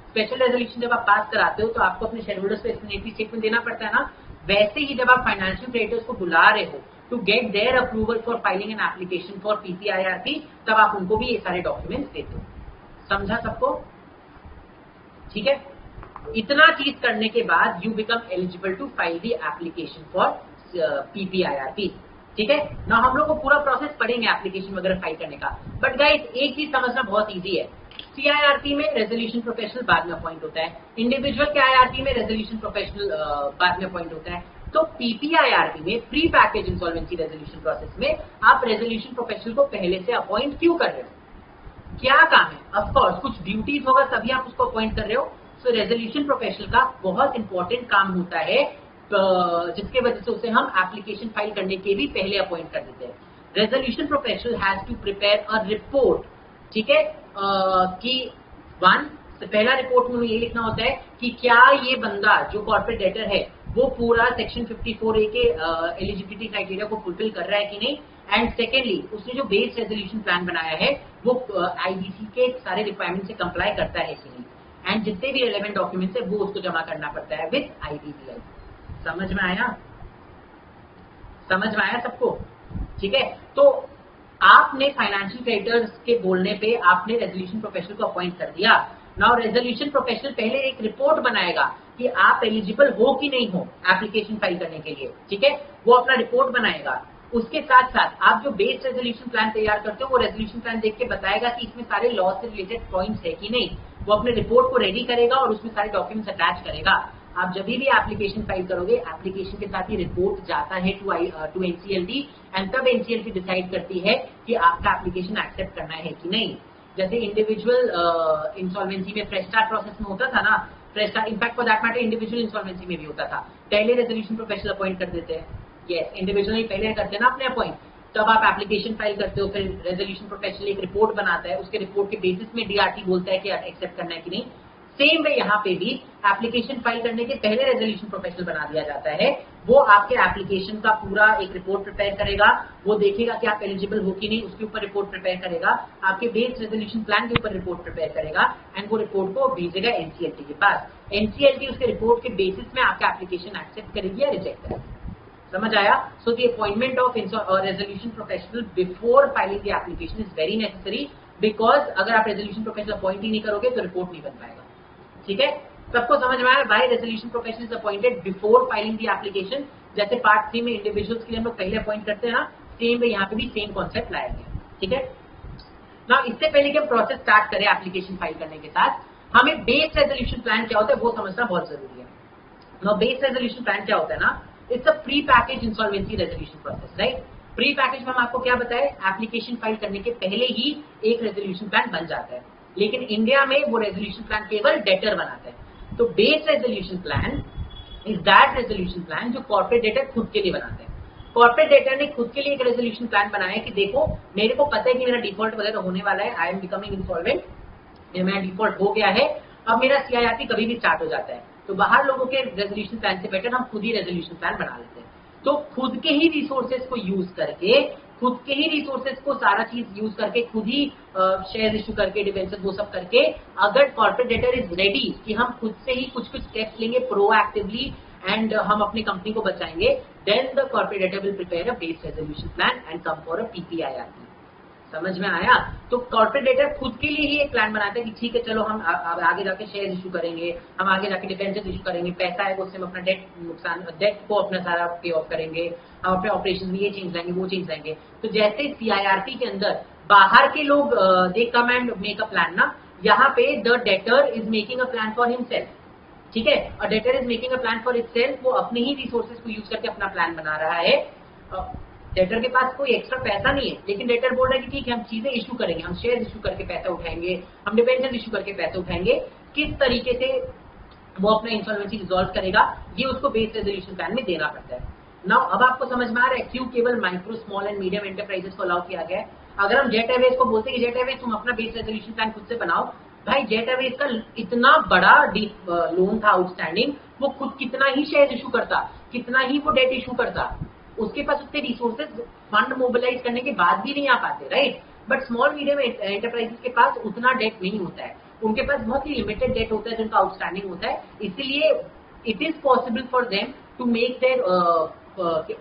स्पेशल रेजोल्यूशन जब आप पास कराते हो तो आपको अपने शेयर होल्डर्स को एक्सप्लेनेटरी स्टेटमेंट देना पड़ता है ना, वैसे ही जब आप फाइनेंशियल क्रेडिटर्स को बुला रहे हो to get their approval for filing an application for PPIRT, तब आप उनको भी ये सारे डॉक्यूमेंट्स देते हो। समझा सबको? ठीक है, इतना चीज करने के बाद you become eligible to file the application for PPIRT. ठीक है ना, हम लोग को पूरा प्रोसेस पढ़ेंगे एप्लीकेशन वगैरह फाइल करने का, बट गाइस एक चीज समझना बहुत इजी है, सीआईआरटी में रेजोल्यूशन प्रोफेशनल बाद में अपॉइंट होता है, इंडिविजुअल के आईआरटी में रेजोल्यूशन प्रोफेशनल बाद में अपॉइंट होता है। तो पीपीआईआरटी में pre package insolvency resolution process में आप रेजोल्यूशन प्रोफेशनल को पहले से अपॉइंट क्यों कर रहे हो? क्या काम है? ऑफ कोर्स कुछ ड्यूटीज होगा तभी आप उसको अपॉइंट कर रहे हो। सो रेजोल्यूशन प्रोफेशनल का बहुत इंपॉर्टेंट काम होता है, जिसके वजह से उसे हम एप्लीकेशन फाइल करने के भी पहले अपॉइंट कर देते हैं। Resolution professional has to prepare a report. ठीक है, कि वन पहला रिपोर्ट में ये लिखना होता है कि क्या ये बंदा जो कॉर्पोरेट डेटर है वो पूरा सेक्शन 54A के एलिजिबिलिटी क्राइटेरिया को फुलफिल कर रहा है कि नहीं, एंड सेकेंडली उसने जो बेस्ड रेजोल्यूशन प्लान बनाया है वो आईबीसी के सारे रिक्वायरमेंट से कंप्लाई करता है कि नहीं, एंड जितने भी रेलेवेंट डॉक्यूमेंट्स है वो उसको जमा करना पड़ता है विद आईबीसीआई। समझ में आया? समझ में आया सबको? ठीक है, तो आपने फाइनेंशियल क्रेडिटर्स के बोलने पे आपने रेजोल्यूशन प्रोफेशनल को अपॉइंट कर दिया। नाउ रेजोल्यूशन प्रोफेशनल पहले एक रिपोर्ट बनाएगा कि आप एलिजिबल हो कि नहीं हो एप्लीकेशन फाइल करने के लिए। ठीक है, वो अपना रिपोर्ट बनाएगा। उसके साथ साथ आप जो बेस्ड रेजोल्यूशन प्लान तैयार करते हो वो रेजोल्यूशन प्लान देख के बताएगा कि इसमें सारे लॉ से रिलेटेड पॉइंट्स है कि नहीं। वो अपने रिपोर्ट को रेडी करेगा और उसमें सारे डॉक्यूमेंट्स अटैच करेगा। आप जब भी एप्लीकेशन फाइल करोगे एप्लीकेशन के साथ ही रिपोर्ट जाता है टू एनसीएलटी एंड तब एनसीएलटी डिसाइड करती है कि आपका एप्लीकेशन एक्सेप्ट करना है कि नहीं। जैसे इंडिविजुअल इंसॉल्वेंसी में फ्रेश स्टार्ट प्रोसेस में होता था ना, fresh start in fact for that matter individual insolvency में भी होता था, पहले रेजोल्यूशन प्रोफेशनल अपॉइंट कर देते हैं। यस, इंडिविजुअली पहले करते हैं ना अपने अपॉइंट, तब आप एप्लीकेशन फाइल करते हो, फिर रेजोल्यूशन प्रोफेशनल एक रिपोर्ट बनाता है, उसके रिपोर्ट के बेसिस में डीआरटी बोलता है कि एक्सेप्ट करना है कि नहीं। सेम वे यहाँ पे भी एप्लीकेशन फाइल करने के पहले रेजोल्यूशन प्रोफेशनल बना दिया जाता है। वो आपके एप्लीकेशन का पूरा एक रिपोर्ट प्रिपेयर करेगा, वो देखेगा कि आप एलिजिबल हो कि नहीं, उसके ऊपर रिपोर्ट प्रिपेयर करेगा, आपके बेस्ड रेजोल्यूशन प्लान के ऊपर रिपोर्ट प्रिपेयर करेगा एंड वो रिपोर्ट को भेजेगा एनसीएलटी के पास। एनसीएलटी उसके रिपोर्ट के बेसिस में आपका एप्लीकेशन एक्सेप्ट करेगी या रिजेक्ट करेगी। समझ आया? So the appointment of resolution professional before filing the application is very necessary, because अगर आप रेजोल्यूशन प्रोफेशनल अपॉइंट ही नहीं करोगे तो रिपोर्ट नहीं बन पाएगा। ठीक है, सबको समझ में आया? By resolution professional is appointed before filing the application. जैसे पार्ट 3 में इंडिविजुअल्स के लिए हम लोग पहले अपॉइंट करते हैं ना, सेम वे यहाँ पे भी सेम कॉन्सेप्ट लाया गया। ठीक है ना, इससे पहले कि हम प्रोसेस स्टार्ट करें एप्लीकेशन फाइल करने के साथ, हमें बेस्ड रेजोल्यूशन प्लान क्या होता है वो समझना बहुत जरूरी है। ना बेस्ड रेजोल्यूशन प्लान क्या होता है ना, it's a pre package insolvency resolution process, right. Pre package में हम आपको क्या बताए, एप्लीकेशन फाइल करने के पहले ही एक रेजोल्यूशन प्लान बन जाता है। लेकिन इंडिया में वो रेजोल्यूशन प्लान केवल डेटर बनाता है। तो base resolution plan is that resolution plan जो कॉर्पोरेट डेटर खुद के लिए बनाते हैं। कॉर्पोरेट डेटर ने खुद के लिए एक रेजोल्यूशन प्लान बनाया कि देखो मेरे को पता है कि मेरा डिफॉल्ट वगैरह होने वाला है, आई एम बिकमिंग इंसॉल्वेंट, मेरा डिफॉल्ट हो गया है, अब मेरा सीआईआरपी कभी भी स्टार्ट हो जाता है, तो बाहर लोगों के रेजोल्यूशन प्लान से बेटर हम खुद ही रेजोल्यूशन प्लान बना लेते हैं। तो खुद के ही रिसोर्सेज को यूज करके, खुद के ही रिसोर्सेज को सारा चीज यूज करके, खुद ही शेयर इशू करके, डिवेंचर वो सब करके, अगर कॉर्पोरेट डेटर इज रेडी कि हम खुद से ही कुछ कुछ स्टेप्स लेंगे प्रोएक्टिवली एंड हम अपनी कंपनी को बचाएंगे, then the corporate debtor will prepare a base resolution plan and come for a PPIRP. समझ में आया? तो कॉर्पोरेट डेटर खुद के लिए ही एक प्लान बनाते हैं कि ठीक है चलो हम आगे जाके शेयर इशू करेंगे, हम आगे जाके डिवेंचर इशू करेंगे, पैसा है उससे हम अपना डेट को अपना सारा पे ऑफ करेंगे, हम अपने ऑपरेशन में ये चेंज लाएंगे, वो चेंज लाएंगे। तो जैसे सीआईआरपी के अंदर बाहर के लोग they come and make a plan ना, यहाँ पे the debtor is making a plan for himself, ठीक है, और debtor is making a plan for itself, वो अपने ही रिसोर्सेज को यूज करके अपना प्लान बना रहा है। डेटर के पास कोई एक्स्ट्रा पैसा नहीं है, लेकिन डेटर बोल रहा है कि ठीक है हम चीजें इशू करेंगे, हम शेयर इशू करके पैसा उठाएंगे, हम डिवेंचर इशू करके पैसा उठाएंगे, किस तरीके से वो अपना इंसॉल्वेंसी रिजॉल्व करेगा, ये उसको बेस रेजोल्यूशन प्लान में देना पड़ता है। नाउ अब आपको समझ में आ रहा है क्यों केवल micro small and medium enterprises को अलाउ किया गया है। अगर हम जेट एयरवेज को बोलते हैं कि जेट एयरवेज तुम अपना बेस रेजोल्यूशन प्लान खुद से बनाओ, भाई जेट एयरवेज का इतना बड़ा लोन था आउटस्टैंडिंग, वो खुद कितना ही शेयर इशू करता, कितना ही वो डेट इशू करता, उसके पास उतने रिसोर्सेज फंड मोबिलाइज करने के बाद भी नहीं आ पाते, right. But small medium enterprises के पास उतना डेट नहीं होता है, उनके पास बहुत ही लिमिटेड डेट होता है जिनका आउटस्टैंडिंग होता है, इसलिए it is possible for them to make their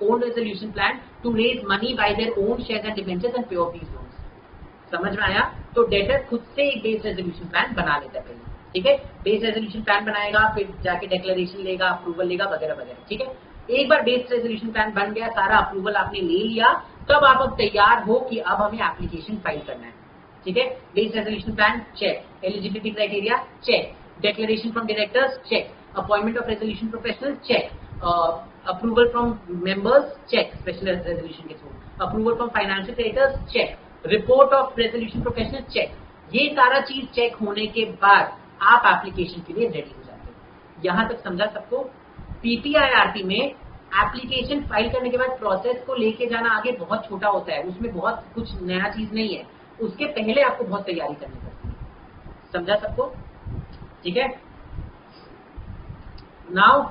own resolution plan to raise money by their own shares and debentures and pay off these loans. समझ में आया? तो डेटर खुद से एक बेस रेजोल्यूशन प्लान बना लेता है पहले, ठीक है, बेस रेजोल्यूशन प्लान बनाएगा, फिर जाके डिक्लेरेशन लेगा, अप्रूवल लेगा वगैरह वगैरह, ठीक है। एक बार बेस रेजोल्यूशन प्लान बन गया, सारा अप्रूवल आपने ले लिया, तब आप अब तैयार हो कि अब हमें एप्लीकेशन फाइल करना है, ठीक है। Base resolution plan check, eligibility criteria check, declaration from directors check, appointment of resolution professional check, approval from members check, special resolution के through, approval from financial creditors check, report of resolution professional check, ये सारा चीज चेक होने के बाद आप एप्लीकेशन के लिए रेडी हो जाते हो। यहां तक समझा सबको? पीपीआईआरपी में एप्लीकेशन फाइल करने के बाद प्रोसेस को लेके जाना आगे बहुत छोटा होता है, उसमें बहुत कुछ नया चीज नहीं है, उसके पहले आपको बहुत तैयारी करनी पड़ती है। समझा सबको? ठीक है। नाउ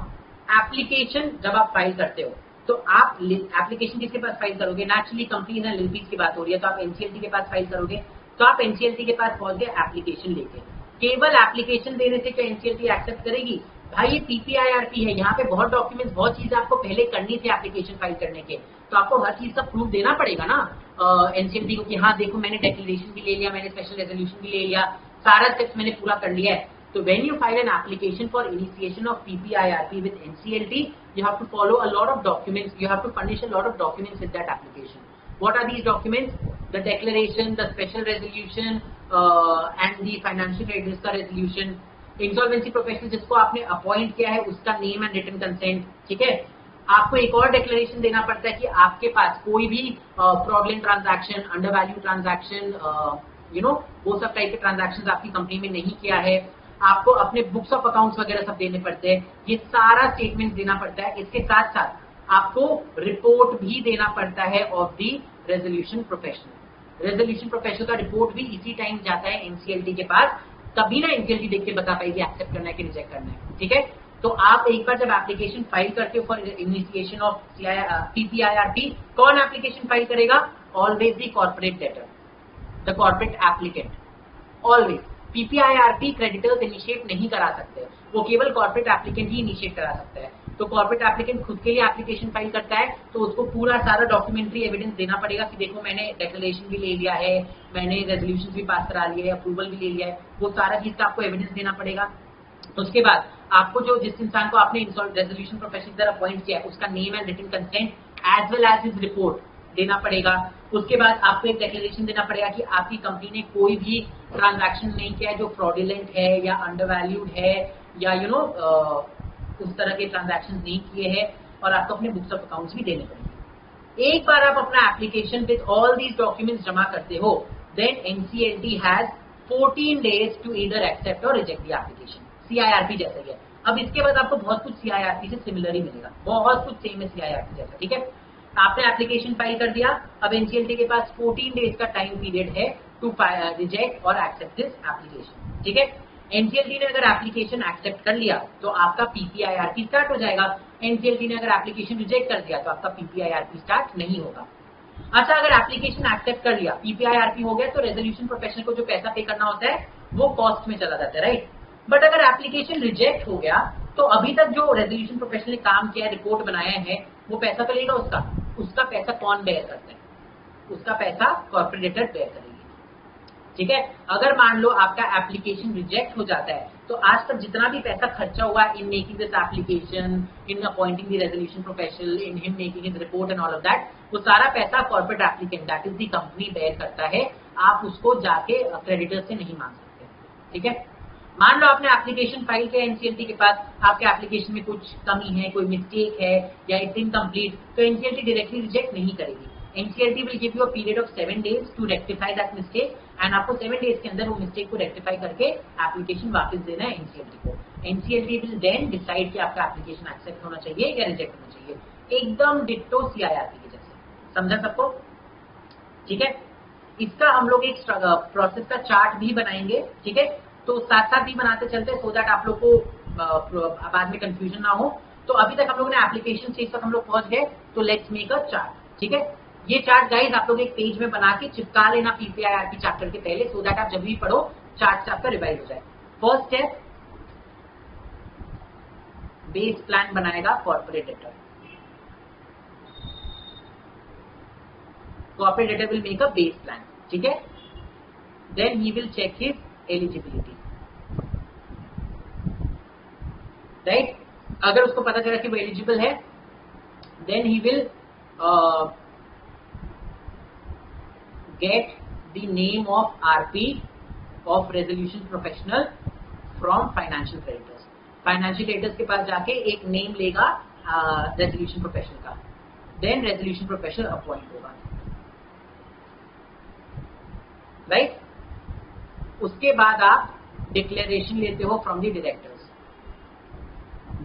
एप्लीकेशन जब आप फाइल करते हो तो आप एप्लीकेशन किसके पास फाइल करोगे? नेचुरली कंपनीज एंड लिमिटेड की बात हो रही है तो आप एनसीएलटी के पास फाइल करोगे। तो आप एनसीएलटी के पास पहुंच गए एप्लीकेशन लेके, केवल एप्लीकेशन देने से क्या एनसीएलटी एक्सेप्ट करेगी? भाई ये पीपीआईआरपी है, यहाँ पे बहुत डॉक्यूमेंट्स, बहुत चीजें आपको पहले करनी थी एप्लीकेशन फाइल करने के, तो आपको हर चीज का प्रूफ देना पड़ेगा ना एनसीएलटी को कि हाँ देखो मैंने डिक्लेरेशन भी ले लिया, मैंने स्पेशल रेजोल्यूशन भी ले लिया, सारा स्टेप्स मैंने पूरा कर लिया है। So when you file an application for initiation of PPIRP with NCLT, you have to follow a lot of documents. You have to furnish a lot of documents with that application. What are these documents? The declaration, the special resolution, and the financial creditors का resolution. Insolvency professional जिसको आपने अपॉइंट किया है उसका नेम एंड रिटन कंसेंट, ठीक है। आपको एक और डिक्लेरेशन देना पड़ता है कि आपके पास कोई भी fraudulent transaction, under value transaction, वो सब टाइप के ट्रांजैक्शन आपकी कंपनी में नहीं किया है। आपको अपने बुक्स ऑफ अकाउंट्स वगैरह सब देने पड़ते हैं, ये सारा स्टेटमेंट देना पड़ता है। इसके साथ साथ आपको रिपोर्ट भी देना पड़ता है of the resolution professional. Resolution professional का रिपोर्ट भी इसी टाइम जाता है एनसीएलटी के पास, तभी ना एनसीएलटी देख के बता पाएगी एक्सेप्ट करना है कि रिजेक्ट करना है, ठीक है। तो आप एक बार जब एप्लीकेशन फाइल करते हो फॉर इनिशिएशन ऑफ पीपीआईआरपी, कौन एप्लीकेशन फाइल करेगा? Always the corporate debtor, the corporate applicant, always. PPIRP creditors initiate नहीं करा सकते, वो केवल कॉर्पोरेट एप्लीकेंट ही इनिशिएट करा सकता है। तो कॉर्पोरेट एप्लीकेंट खुद के लिए एप्लीकेशन फाइल करता है तो उसको पूरा सारा डॉक्यूमेंट्री एविडेंस देना पड़ेगा कि देखो मैंने डिक्लेरेशन भी ले लिया है, मैंने रेजोल्यूशन भी पास करा लिया है, अप्रूवल भी ले लिया है, वो सारा चीज का आपको एविडेंस देना पड़ेगा। उसके बाद आपको जो जिस इंसान को आपने रेजोल्यूशन प्रोफेशनल अपॉइंट किया है उसका name and written consent as well as his report देना पड़ेगा। उसके बाद आपको एक डिक्लेरेशन देना पड़ेगा कि आपकी कंपनी ने कोई भी ट्रांजैक्शन नहीं किया है जो फ्रॉडुलेंट है या अंडरवैल्यूड है या उस तरह के ट्रांजैक्शन नहीं किए हैं, और आपको अपने बुक्स ऑफ अकाउंट्स भी देने पड़ेंगे। एक बार आप अपना application with all these documents जमा करते हो, then NCLT has 14 days to either accept or reject the application. CIRP जैसा ही है. अब इसके बाद आपको बहुत कुछ CIRP से सिमिलर ही मिलेगा, बहुत कुछ सेम है CIRP जैसा. ठीक है, आपने एप्लीकेशन फाइल कर दिया. अब NCLT के पास 14 डेज का टाइम पीरियड है टू रिजेक्ट और एक्सेप्ट दिस एप्लीकेशन. ठीक है, NCLT ने अगर एप्लीकेशन एक्सेप्ट कर लिया तो आपका PPIRP स्टार्ट हो जाएगा. NCLT ने अगर एप्लीकेशन रिजेक्ट कर दिया तो आपका PPIRP स्टार्ट नहीं होगा. अच्छा, अगर एप्लीकेशन एक्सेप्ट कर लिया, PPIRP हो गया, तो रेजोल्यूशन प्रोफेशनल को जो पैसा पे करना होता है वो कॉस्ट में चला जाता है, राइट. बट अगर एप्लीकेशन रिजेक्ट हो गया तो अभी तक जो रेजोल्यूशन प्रोफेशनल ने काम किया है, रिपोर्ट बनाया है, वो पैसा तो लेगा उसका पैसा कौन बेयर करता है? उसका पैसा कॉर्पोरेट डेटर बेयर करेगी. ठीक है, अगर मान लो आपका एप्लीकेशन रिजेक्ट हो जाता है तो आज तक जितना भी पैसा खर्चा हुआ in making this application, in appointing the resolution professional, in him making his report and all of that, वो सारा पैसा corporate applicant that is the company bear करता है. आप उसको जाके क्रेडिटर से नहीं मांग सकते. ठीक है, मान लो आपने एप्लीकेशन फाइल किया NCLT के पास, आपके एप्लीकेशन में कुछ कमी है, कोई मिस्टेक है या इट्स इनकम्प्लीट, तो NCLT डायरेक्टली रिजेक्ट नहीं करेगी. NCLT will give you a period of 7 days to rectify that mistake and आपको 7 days के अंदर वो मिस्टेक को रेक्टिफाई करके एप्लीकेशन वापस देना है NCLT को. NCLT विल देन डिसाइड कि आपका एप्लीकेशन एक्सेप्ट होना चाहिए या रिजेक्ट होना चाहिए. एकदम डिट्टो CIRP के जैसे. समझा सबको? ठीक है, इसका हम लोग एक प्रोसेस का चार्ट भी बनाएंगे. ठीक है, तो साथ साथ ही बनाते चलते सो दैट आप लोग को बाद में कंफ्यूजन ना हो. तो अभी तक हम लोगों ने एप्लीकेशन स्टेज तक हम लोग पहुंच गए, तो लेट्स मेक अ चार्ट. ठीक है, ये चार्ट गाइस आप लोग एक पेज में बना के चिपका लेना PPIRP चैप्टर के पहले, सो दैट आप जब भी पढ़ो चार्ट से आपका रिवाइज हो जाए. फर्स्ट स्टेप, बेस प्लान बनाएगा corporate debtor. Corporate debtor will make a base plan. ठीक है, then he will check his eligibility, right. अगर उसको पता चला कि वो एलिजिबल है, then he will get the name of RP of resolution professional from financial creditors. Financial creditors के पास जाके एक नेम लेगा रेजोल्यूशन प्रोफेशनल का. देन रेजोल्यूशन प्रोफेशनल अपॉइंट होगा, राइट. उसके बाद आप डिक्लेरेशन लेते हो from the directors.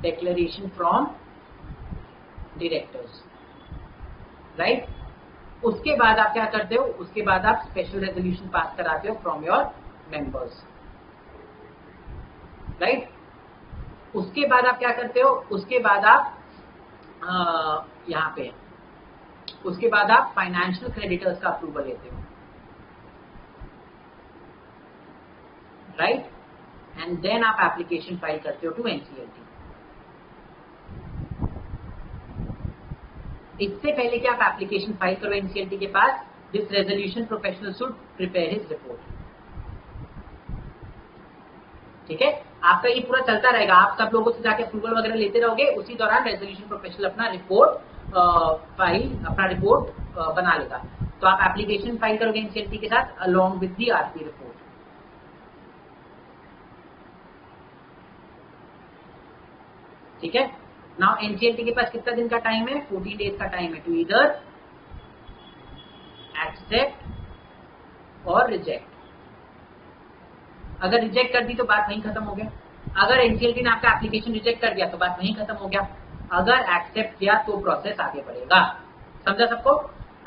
Declaration from directors, right. उसके बाद आप क्या करते हो? उसके बाद आप स्पेशल रेजोल्यूशन पास कराते हो फ्रॉम योर मेंबर्स, राइट. उसके बाद आप क्या करते हो? उसके बाद आप यहां पे, उसके बाद आप फाइनेंशियल क्रेडिटर्स का अप्रूवल लेते हो, राइट. एंड देन आप एप्लीकेशन फाइल करते हो टू NCLT. इससे पहले कि आप एप्लीकेशन फाइल करो NCLT के पास, this resolution professional should prepare his report. ठीक है, आपका ये पूरा चलता रहेगा. आप सब लोगों से जाके अप्रूवल वगैरह लेते रहोगे, उसी दौरान रेजोल्यूशन प्रोफेशनल अपना रिपोर्ट बना लेगा. तो आप एप्लीकेशन फाइल करोगे NCLT के साथ along with the RP report. ठीक है, नाउ NCLT के पास कितना दिन का टाइम है? 14 डेज का टाइम है टू इधर एक्सेप्ट और रिजेक्ट. अगर रिजेक्ट कर दी तो बात वहीं खत्म हो गया. अगर NCLT ने आपका एप्लीकेशन रिजेक्ट कर दिया तो बात वहीं खत्म हो गया. अगर एक्सेप्ट किया तो प्रोसेस आगे बढ़ेगा. समझा सबको?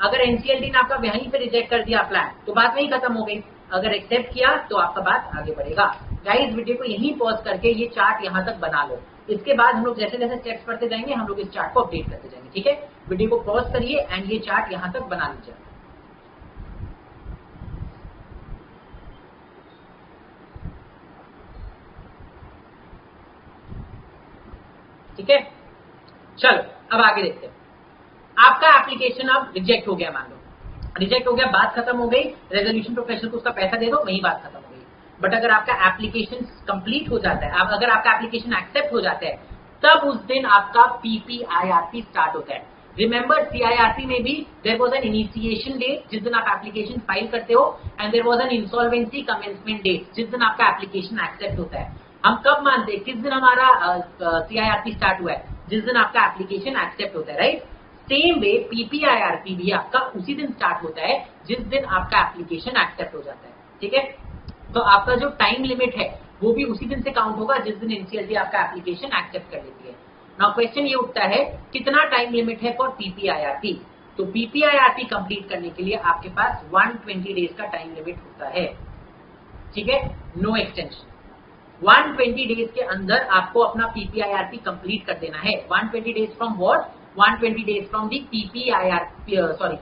अगर NCLT ने आपका वहीं पे रिजेक्ट कर दिया प्लान तो बात वहीं खत्म हो गई. अगर एक्सेप्ट किया तो आपका बात आगे बढ़ेगा. गाइस, वीडियो को यहीं पॉज करके ये चार्ट यहां तक बना लो. इसके बाद हम लोग जैसे जैसे स्टेप्स पढ़ते जाएंगे हम लोग इस चार्ट को अपडेट करते जाएंगे. ठीक है, वीडियो को पॉज करिए एंड ये चार्ट यहां तक बना लीजिए. ठीक है, चलो अब आगे देखते हैं. आपका एप्लीकेशन अब रिजेक्ट हो गया, मान लो रिजेक्ट हो गया, बात खत्म हो गई. रेजोल्यूशन प्रोफेशनल को उसका पैसा दे दो, वही बात खत्म हो गई. बट अगर आपका एप्लीकेशन कंप्लीट हो जाता है, अगर आपका एप्लीकेशन एक्सेप्ट हो जाता है, तब उस दिन आपका PPIRP स्टार्ट होता है. रिमेंबर, CIRP में भी there was an initiation date जिस दिन आप एप्लीकेशन फाइल करते हो, and there was an insolvency commencement date जिस दिन आपका एप्लीकेशन एक्सेप्ट होता है. हम कब मानते हैं किस दिन हमारा CIRP स्टार्ट हुआ है? जिस दिन आपका एप्लीकेशन एक्सेप्ट होता है, राइट. सेम वे PPIRP भी आपका उसी दिन स्टार्ट होता है जिस दिन आपका एप्लीकेशन एक्सेप्ट हो जाता है. ठीक है, तो आपका जो टाइम लिमिट है वो भी उसी दिन से काउंट होगा जिस दिन एनसीएलटी आपका एप्लीकेशन एक्सेप्ट कर लेती है। नाउ क्वेश्चन ये उठता है कितना टाइम लिमिट है फॉर पीपीआईआरटी। तो पीपीआईआरटी कंप्लीट करने के लिए आपके पास 120 डेज का टाइम लिमिट होता है, ठीक है, नो एक्सटेंशन। 120 डेज के अंदर आपको अपना पीपीआईआरटी कंप्लीट कर देना है। 120 days from what? 120 days from the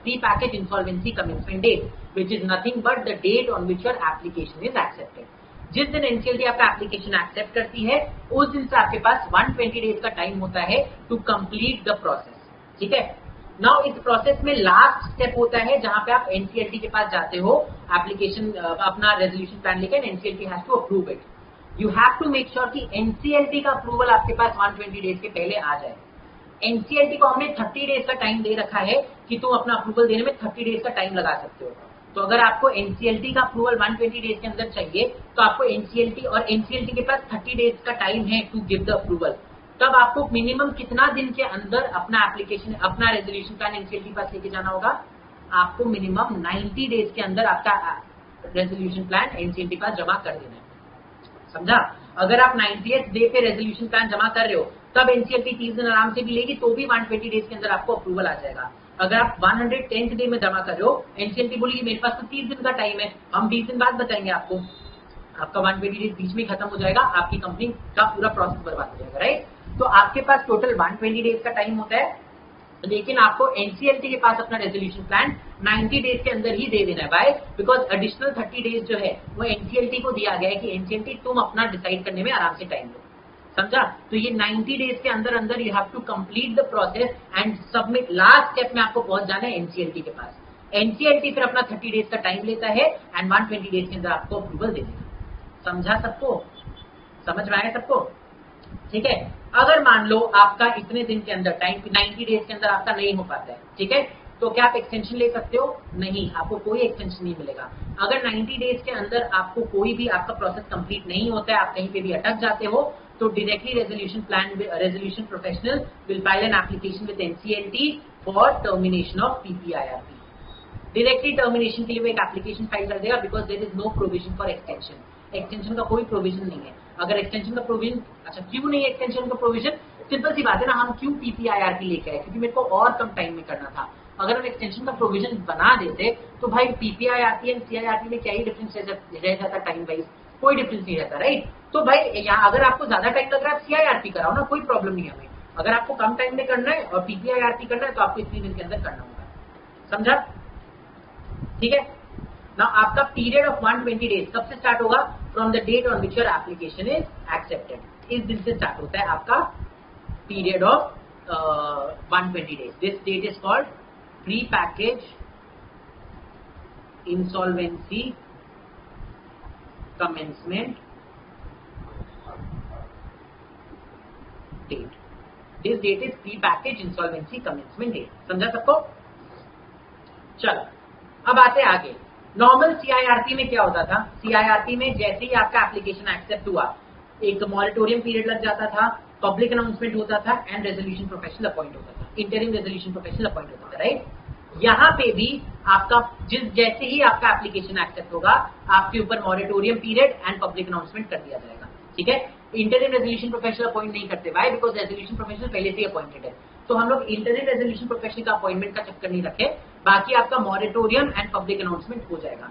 pre-package insolvency commencement date, which is nothing but the date on which your application is accepted. जिस दिन एनसीएलटी आपका एप्लीकेशन एक्सेप्ट करती है उस दिन से आपके पास 120 डेज का टाइम होता है टू कंप्लीट द प्रोसेस, ठीक है। नाउ इस प्रोसेस में लास्ट स्टेप होता है जहां पे आप एनसीएलटी के पास जाते हो एप्लीकेशन अपना रेजोल्यूशन प्लान लेकर, NCLT has to approve it. You have to make sure कि एनसीएलटी का अप्रूवल आपके पास 120 डेज के पहले आ जाए। एनसीएलटी को हमने 30 डेज का टाइम दे रखा है कि तुम अपना अप्रूवल देने में 30 डेज का टाइम लगा सकते हो। तो अगर आपको एनसीएलटी का अप्रूवल 120 डेज के अंदर चाहिए तो आपको एनसीएलटी के पास 30 डेज का टाइम है टू गिव द अप्रूवल। तब आपको मिनिमम कितना दिन के अंदर अपना एप्लीकेशन अपना रेजोल्यूशन प्लान एनसीएलटी पास लेके जाना होगा? आपको मिनिमम 90 डेज के अंदर आपका रेजोल्यूशन प्लान एनसीएलटी पास जमा कर देना है, समझा। अगर आप 90th डे पे रेजोल्यूशन प्लान जमा कर रहे हो तब एनसीएलटी 30 दिन आराम से भी लेगी तो भी 120 डेज के अंदर आपको अप्रूवल आ जाएगा। अगर आप 110th डे में जमा कर रहे हो, एनसीएलटी बोलेगी मेरे पास तो 30 दिन का टाइम है, हम 20 दिन बाद बताएंगे आपको, आपका 120 डेज बीच में खत्म हो जाएगा, आपकी कंपनी का पूरा प्रोसेस बर्बाद हो जाएगा, राइट। तो आपके पास टोटल 120 डेज का टाइम होता है, लेकिन आपको एनसीएलटी के पास अपना रेजोल्यूशन प्लान 90 डेज के अंदर ही दे देना है। बाय बिकॉज एडिशनल 30 डेज जो है वो एनसीएलटी को दिया गया है कि एनसीएलटी तुम अपना डिसाइड करने में आराम से टाइम दो, समझा। तो ये 90 डेज के अंदर अंदर you have to complete the process and submit. Last step में आपको पहुंच जाना है एनसीएलटी के पास। एनसीएलटी फिर अपना 30 डेज का टाइम लेता है एंड 120 डेज के अंदर आपको अप्रूवल दे देगा। समझा सबको? समझ में आया सबको? ठीक है। अगर मान लो आपका इतने दिन के अंदर टाइम 90 डेज के अंदर आपका नहीं हो पाता है, ठीक है, तो क्या आप एक्सटेंशन ले सकते हो? नहीं, आपको कोई एक्सटेंशन नहीं मिलेगा। अगर 90 डेज के अंदर आपको कोई भी आपका प्रोसेस कंप्लीट नहीं होता है, आप कहीं पे भी अटक जाते हो, तो directly resolution professional will file an application with NCLT for termination of PPIRP. Directly termination के लिए वो एक एप्लीकेशन फाइल कर देगा because there is no provision for extension. Extension का कोई प्रोविजन नहीं है। अगर एक्सटेंशन का प्रोविजन, अच्छा क्यों नहीं है एक्सटेंशन का प्रोविजन? सिंपल सी बात है ना, हम क्यों पीपीआईआरटी लेके आए? क्योंकि मेरे को और कम टाइम में करना था। अगर हम एक्सटेंशन का प्रोविजन बना देते तो भाई पीपीआईआरटी एंड सीआईआरटी में क्या ही डिफरेंस रह जाता टाइम वाइज? कोई डिफरेंस नहीं रहता, राइट। तो भाई यहाँ अगर आपको ज्यादा टाइम लग रहा है आप सीआईआरटी कराओ ना, कोई प्रॉब्लम नहीं है हमें। अगर आपको कम टाइम में करना है और पीपीआईआरटी करना है तो आपको इतने दिन के अंदर करना होगा, समझा? ठीक है ना। आपका पीरियड ऑफ 120 डेज कब से स्टार्ट होगा? From the date on which your application is accepted. इस दिन से स्टार्ट होता है आपका period of 120 days. This date is called pre package insolvency commencement date. This date is pre package insolvency commencement date. समझा सबको? चलो अब आते हैं आगे। नॉर्मल सीआईआरटी में क्या होता था? सीआईआरटी में जैसे ही आपका एप्लीकेशन एक्सेप्ट हुआ एक मॉरिटोरियम पीरियड लग जाता था, पब्लिक अनाउंसमेंट होता था एंड रेजोल्यूशन प्रोफेशनल अपॉइंट होता था, इंटरिम रेजोल्यूशन प्रोफेशनल अपॉइंट होता था, राइट। यहाँ पे भी आपका जैसे ही आपका एप्लीकेशन एक्सेप्ट होगा आपके ऊपर moratorium period and public announcement कर दिया जाएगा, ठीक है। इंटरिम रेजोल्यूशन प्रोफेशनल अपॉइंट नहीं करते, वाई? बिकॉज रेजोल्यूशन प्रोफेशनल पहले से अपॉइंटेड है। तो हम लोग इंटरिम रेजोल्यूशन प्रोफेशनल का अपॉइंटमेंट का चक्कर नहीं रखे, बाकी आपका मॉरिटोरियम एंड पब्लिक अनाउंसमेंट हो जाएगा।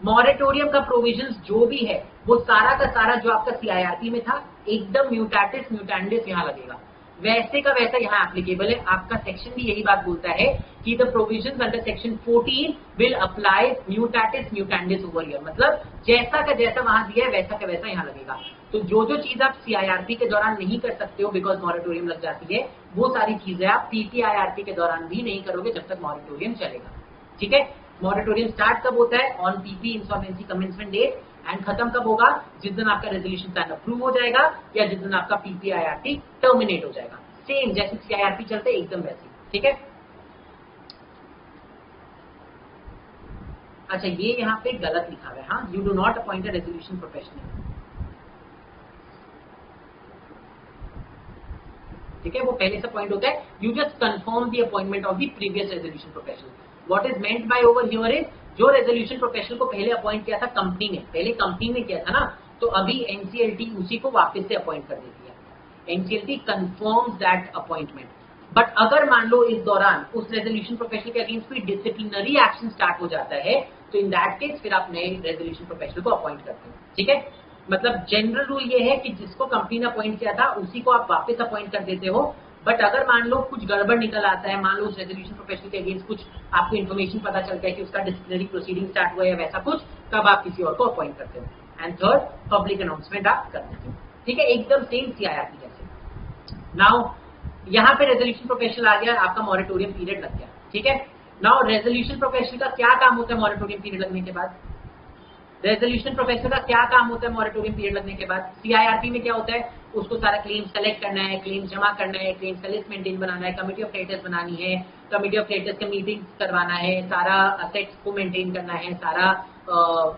मॉरिटोरियम का प्रोविजंस जो भी है वो सारा का सारा जो आपका सीआईआरटी में था एकदम म्यूटेटिस म्यूटेंडिस यहाँ लगेगा, वैसे का वैसा यहाँ एप्लीकेबल है। आपका सेक्शन भी यही बात बोलता है कि the provisions under section 14 will apply म्यूटेटिस mutandis over here, मतलब जैसा का जैसा वहां दिया है वैसा का वैसा यहाँ लगेगा। तो जो चीज आप सीआईआरटी के दौरान नहीं कर सकते हो बिकॉज मॉरिटोरियम लग जाती है, वो सारी चीजें आप पीपीआईआरटी के दौरान भी नहीं करोगे जब तक मॉरिटोरियम चलेगा, ठीक है। मॉरिटोरियम स्टार्ट कब होता है? On PP insolvency commencement date, and खत्म कब होगा? जिस दिन आपका रेजोल्यूशन प्लान अप्रूव हो जाएगा या जिस दिन आपका पीपीआईआरटी टर्मिनेट हो जाएगा। सेम जैसे सीआईआरटी चलते हैं एकदम वैसे, ठीक है। अच्छा ये यहाँ पे गलत लिखा हुआ है, हाँ, you do not appoint a resolution professional, ठीक है, वो पहले से अपॉइंट होता है। You just confirm the appointment of the previous resolution professional. What is meant by over here is जो रेजोल्यूशन प्रोफेशनल को पहले अपॉइंट किया था कंपनी ने, पहले कंपनी ने किया था ना, तो अभी एनसीएलटी उसी को वापस से अपॉइंट कर देती है। NCLT confirms that appointment. But अगर मान लो इस दौरान उस रेजोल्यूशन प्रोफेशनल के अगेंस्ट कोई डिसिप्लिनरी एक्शन स्टार्ट हो जाता है, तो इन दैट केस फिर आप नए रेजोल्यूशन प्रोफेशनल को अपॉइंट करते हैं। ठीक है, मतलब जनरल रूल ये है कि जिसको कंपनी ने अपॉइंट किया था उसी को आप वापस अपॉइंट कर देते हो। बट अगर मान लो कुछ गड़बड़ निकल आता है, मान लो उस रेजोल्यूशन प्रोफेशनल के अगेंस्ट कुछ आपको इन्फॉर्मेशन पता चलता है कि उसका डिसिप्लिनरी प्रोसीडिंग स्टार्ट हुआ है वैसा कुछ, तब आप किसी और को अपॉइंट करते हो। एंड थर्ड, पब्लिक अनाउंसमेंट आप कर देते हो। ठीक है, एकदम सेम सीआईआरपी जैसे। नाउ यहाँ पे रेजोल्यूशन प्रोफेशनल आ गया, आपका मॉरेटोरियम पीरियड लग गया। ठीक है, नाउ रेजोल्यूशन प्रोफेशनल का क्या काम होता है मॉरेटोरियम पीरियड लगने के बाद? रेजोल्यूशन प्रोफेशनल का क्या काम होता है मॉरेटोरियम पीरियड लगने के बाद? सीआईआरपी में क्या होता है, उसको सारा क्लेम्स कलेक्ट करना है, क्लेम्स जमा करना है, क्लेम्स का लिस्ट मेंटेन बनाना है, कमिटी ऑफ क्रेडिटर्स बनानी है, कमिटी ऑफ क्रेडिटर्स के मीटिंग करवाना है, सारा असेट्स को मेंटेन करना है, सारा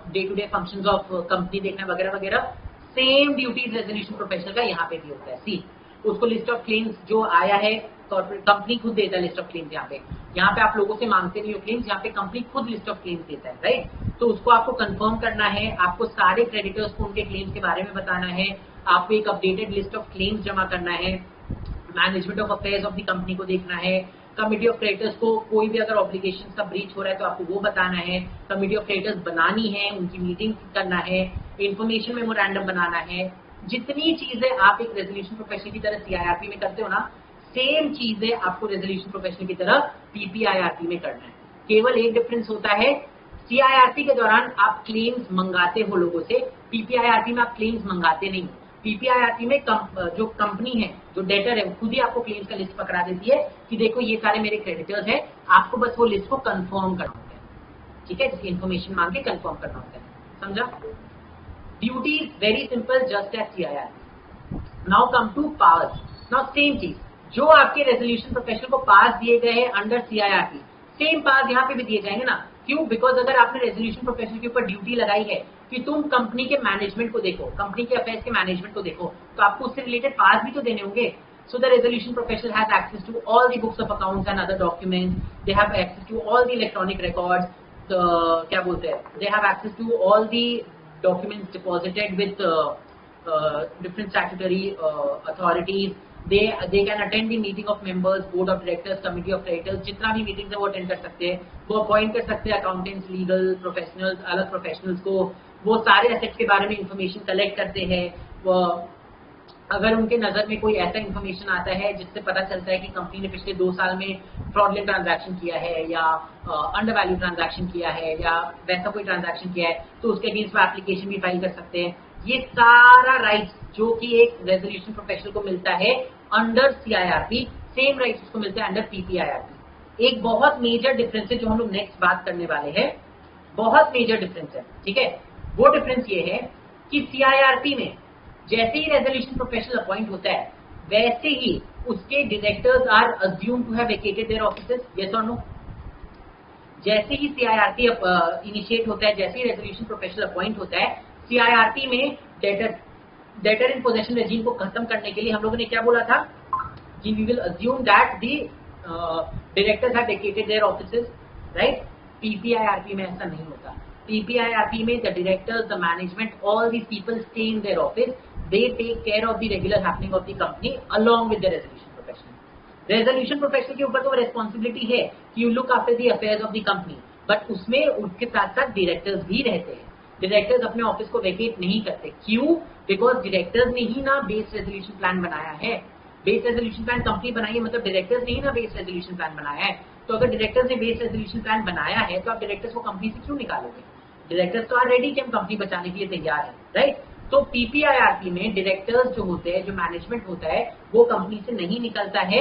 day to day functions of company देखना वगैरह वगैरह। सेम ड्यूटीज रेजोल्यूशन प्रोफेशनल का यहाँ पे भी होता है। सी, उसको लिस्ट ऑफ क्लेम्स जो आया है, कॉर्पोरेट कंपनी खुद देता है लिस्ट ऑफ क्लेम्स। यहाँ पे आप लोगों से मांगते नहीं हो क्लेम्स, यहाँ पे कंपनी खुद लिस्ट ऑफ क्लेम्स देता है, राइट? तो उसको आपको कंफर्म करना है, आपको सारे क्रेडिटर्स को उनके क्लेम्स के बारे में बताना है, आपको एक अपडेटेड लिस्ट ऑफ क्लेम्स जमा करना है, management of affairs of the company को देखना है, कमिटी ऑफ क्रेडिटर्स को कोई भी अगर ऑब्लिगेशन का ब्रीच हो रहा है तो आपको वो बताना है, कमिटी ऑफ क्रेडिटर्स बनानी है, उनकी मीटिंग करना है, इंफॉर्मेशन मेमोरेंडम बनाना है। जितनी चीजें आप एक रेजोल्यूशन प्रोफेशनल की तरह सीआईआरपी में करते हो ना, सेम चीजें आपको रेजोल्यूशन प्रोफेशनल की तरह पीपीआईआरपी में करना है। केवल एक डिफरेंस होता है, सीआईआरपी के दौरान आप क्लेम्स मंगाते हो लोगों से, पीपीआईआरपी में आप क्लेम्स मंगाते नहीं। पीपीआईआरपी में जो कंपनी है, जो डेटर है, खुद ही आपको क्लेम्स का लिस्ट पकड़ा देती है कि देखो ये सारे मेरे क्रेडिटर्स हैं, आपको बस वो लिस्ट को कंफर्म करना होता है। ठीक है, जिसकी इन्फॉर्मेशन मांग के कंफर्म करना होता है। समझा? Duty is very simple, just as CIRP. Now come to powers. Now same चीज, जो आपके रेजोल्यूशन प्रोफेशनल को पास दिए गए हैं अंडर सीआईआरपी, सेम पास यहाँ पे भी दिए जाएंगे ना। क्यों? बिकॉज अगर आपने रेजोल्यूशन प्रोफेशनल के ऊपर ड्यूटी लगाई है कि तुम कंपनी के मैनेजमेंट को देखो, कंपनी के अफेयर्स के मैनेजमेंट को देखो, तो आपको उससे रिलेटेड पास भी तो देने होंगे। So the resolution professional has access to all the books of accounts and other documents. They have access to all the electronic records. क्या बोलते हैं? They have access to all the documents deposited with different statutory authorities. They can attend the meeting of members, board of directors, committee of creditors. जितना भी मीटिंग्स है वो अटेंड कर सकते हैं, वो अपॉइंट कर सकते हैं अकाउंटेंट्स, लीगल प्रोफेशनल्स, अलग प्रोफेशनल्स को। वो सारे एसेट्स के बारे में इंफॉर्मेशन कलेक्ट करते हैं। वो अगर उनके नजर में कोई ऐसा इन्फॉर्मेशन आता है जिससे पता चलता है कि कंपनी ने पिछले 2 साल में फ्रॉडलेंट ट्रांजैक्शन किया है या अंडर वैल्यू ट्रांजैक्शन किया है या वैसा कोई ट्रांजैक्शन किया है, तो उसके अगेंस्ट वो एप्लीकेशन भी फाइल कर सकते हैं। ये सारा राइट्स जो कि एक रेजोल्यूशन प्रोफेशनल को मिलता है अंडर सीआईआरपी, सेम राइट्स उसको मिलता है अंडर पीपीआईआरपी। एक बहुत मेजर डिफरेंस है जो हम लोग नेक्स्ट बात करने वाले हैं, बहुत मेजर डिफरेंस है। ठीक है, वो डिफरेंस ये है कि सीआईआरपी में जैसे ही रेजोल्यूशन प्रोफेशनल अपॉइंट होता है, वैसे ही उसके directors are assume to have vacated their offices. Yes और नो? जैसे ही सीआईआरपी इनिशिएट होता है, जैसे ही रेजोल्यूशन प्रोफेशनल अपॉइंट होता है, सीआईआरपी में डेटर इन पोजेशन रेजीम को खत्म करने के लिए हम लोगों ने क्या बोला था कि we will assume that the directors have vacated their offices, right? PPIRP में ऐसा नहीं होता। पीपीआईआरपी में the directors, the management, all these people stay in their office. They take care of the regular happening of the company along with the resolution professional. Resolution professional के ऊपर तो responsibility है कि you look after the affairs of the company, but उसमें उनके साथ साथ directors भी रहते हैं। Directors अपने ऑफिस को vacate नहीं करते। क्यों? Because directors ने ही ना base resolution plan बनाया है। Base resolution plan company बनाई है, मतलब directors ने ही ना base resolution plan बनाया है। तो अगर directors ने base resolution plan बनाया है, तो आप directors को कंपनी से क्यों निकालोगे? Directors तो already कि हम कंपनी बचाने के लिए तैयार है, राइट? तो पीपीआईआरपी में डायरेक्टर्स जो होते हैं, जो मैनेजमेंट होता है, वो कंपनी से नहीं निकलता है।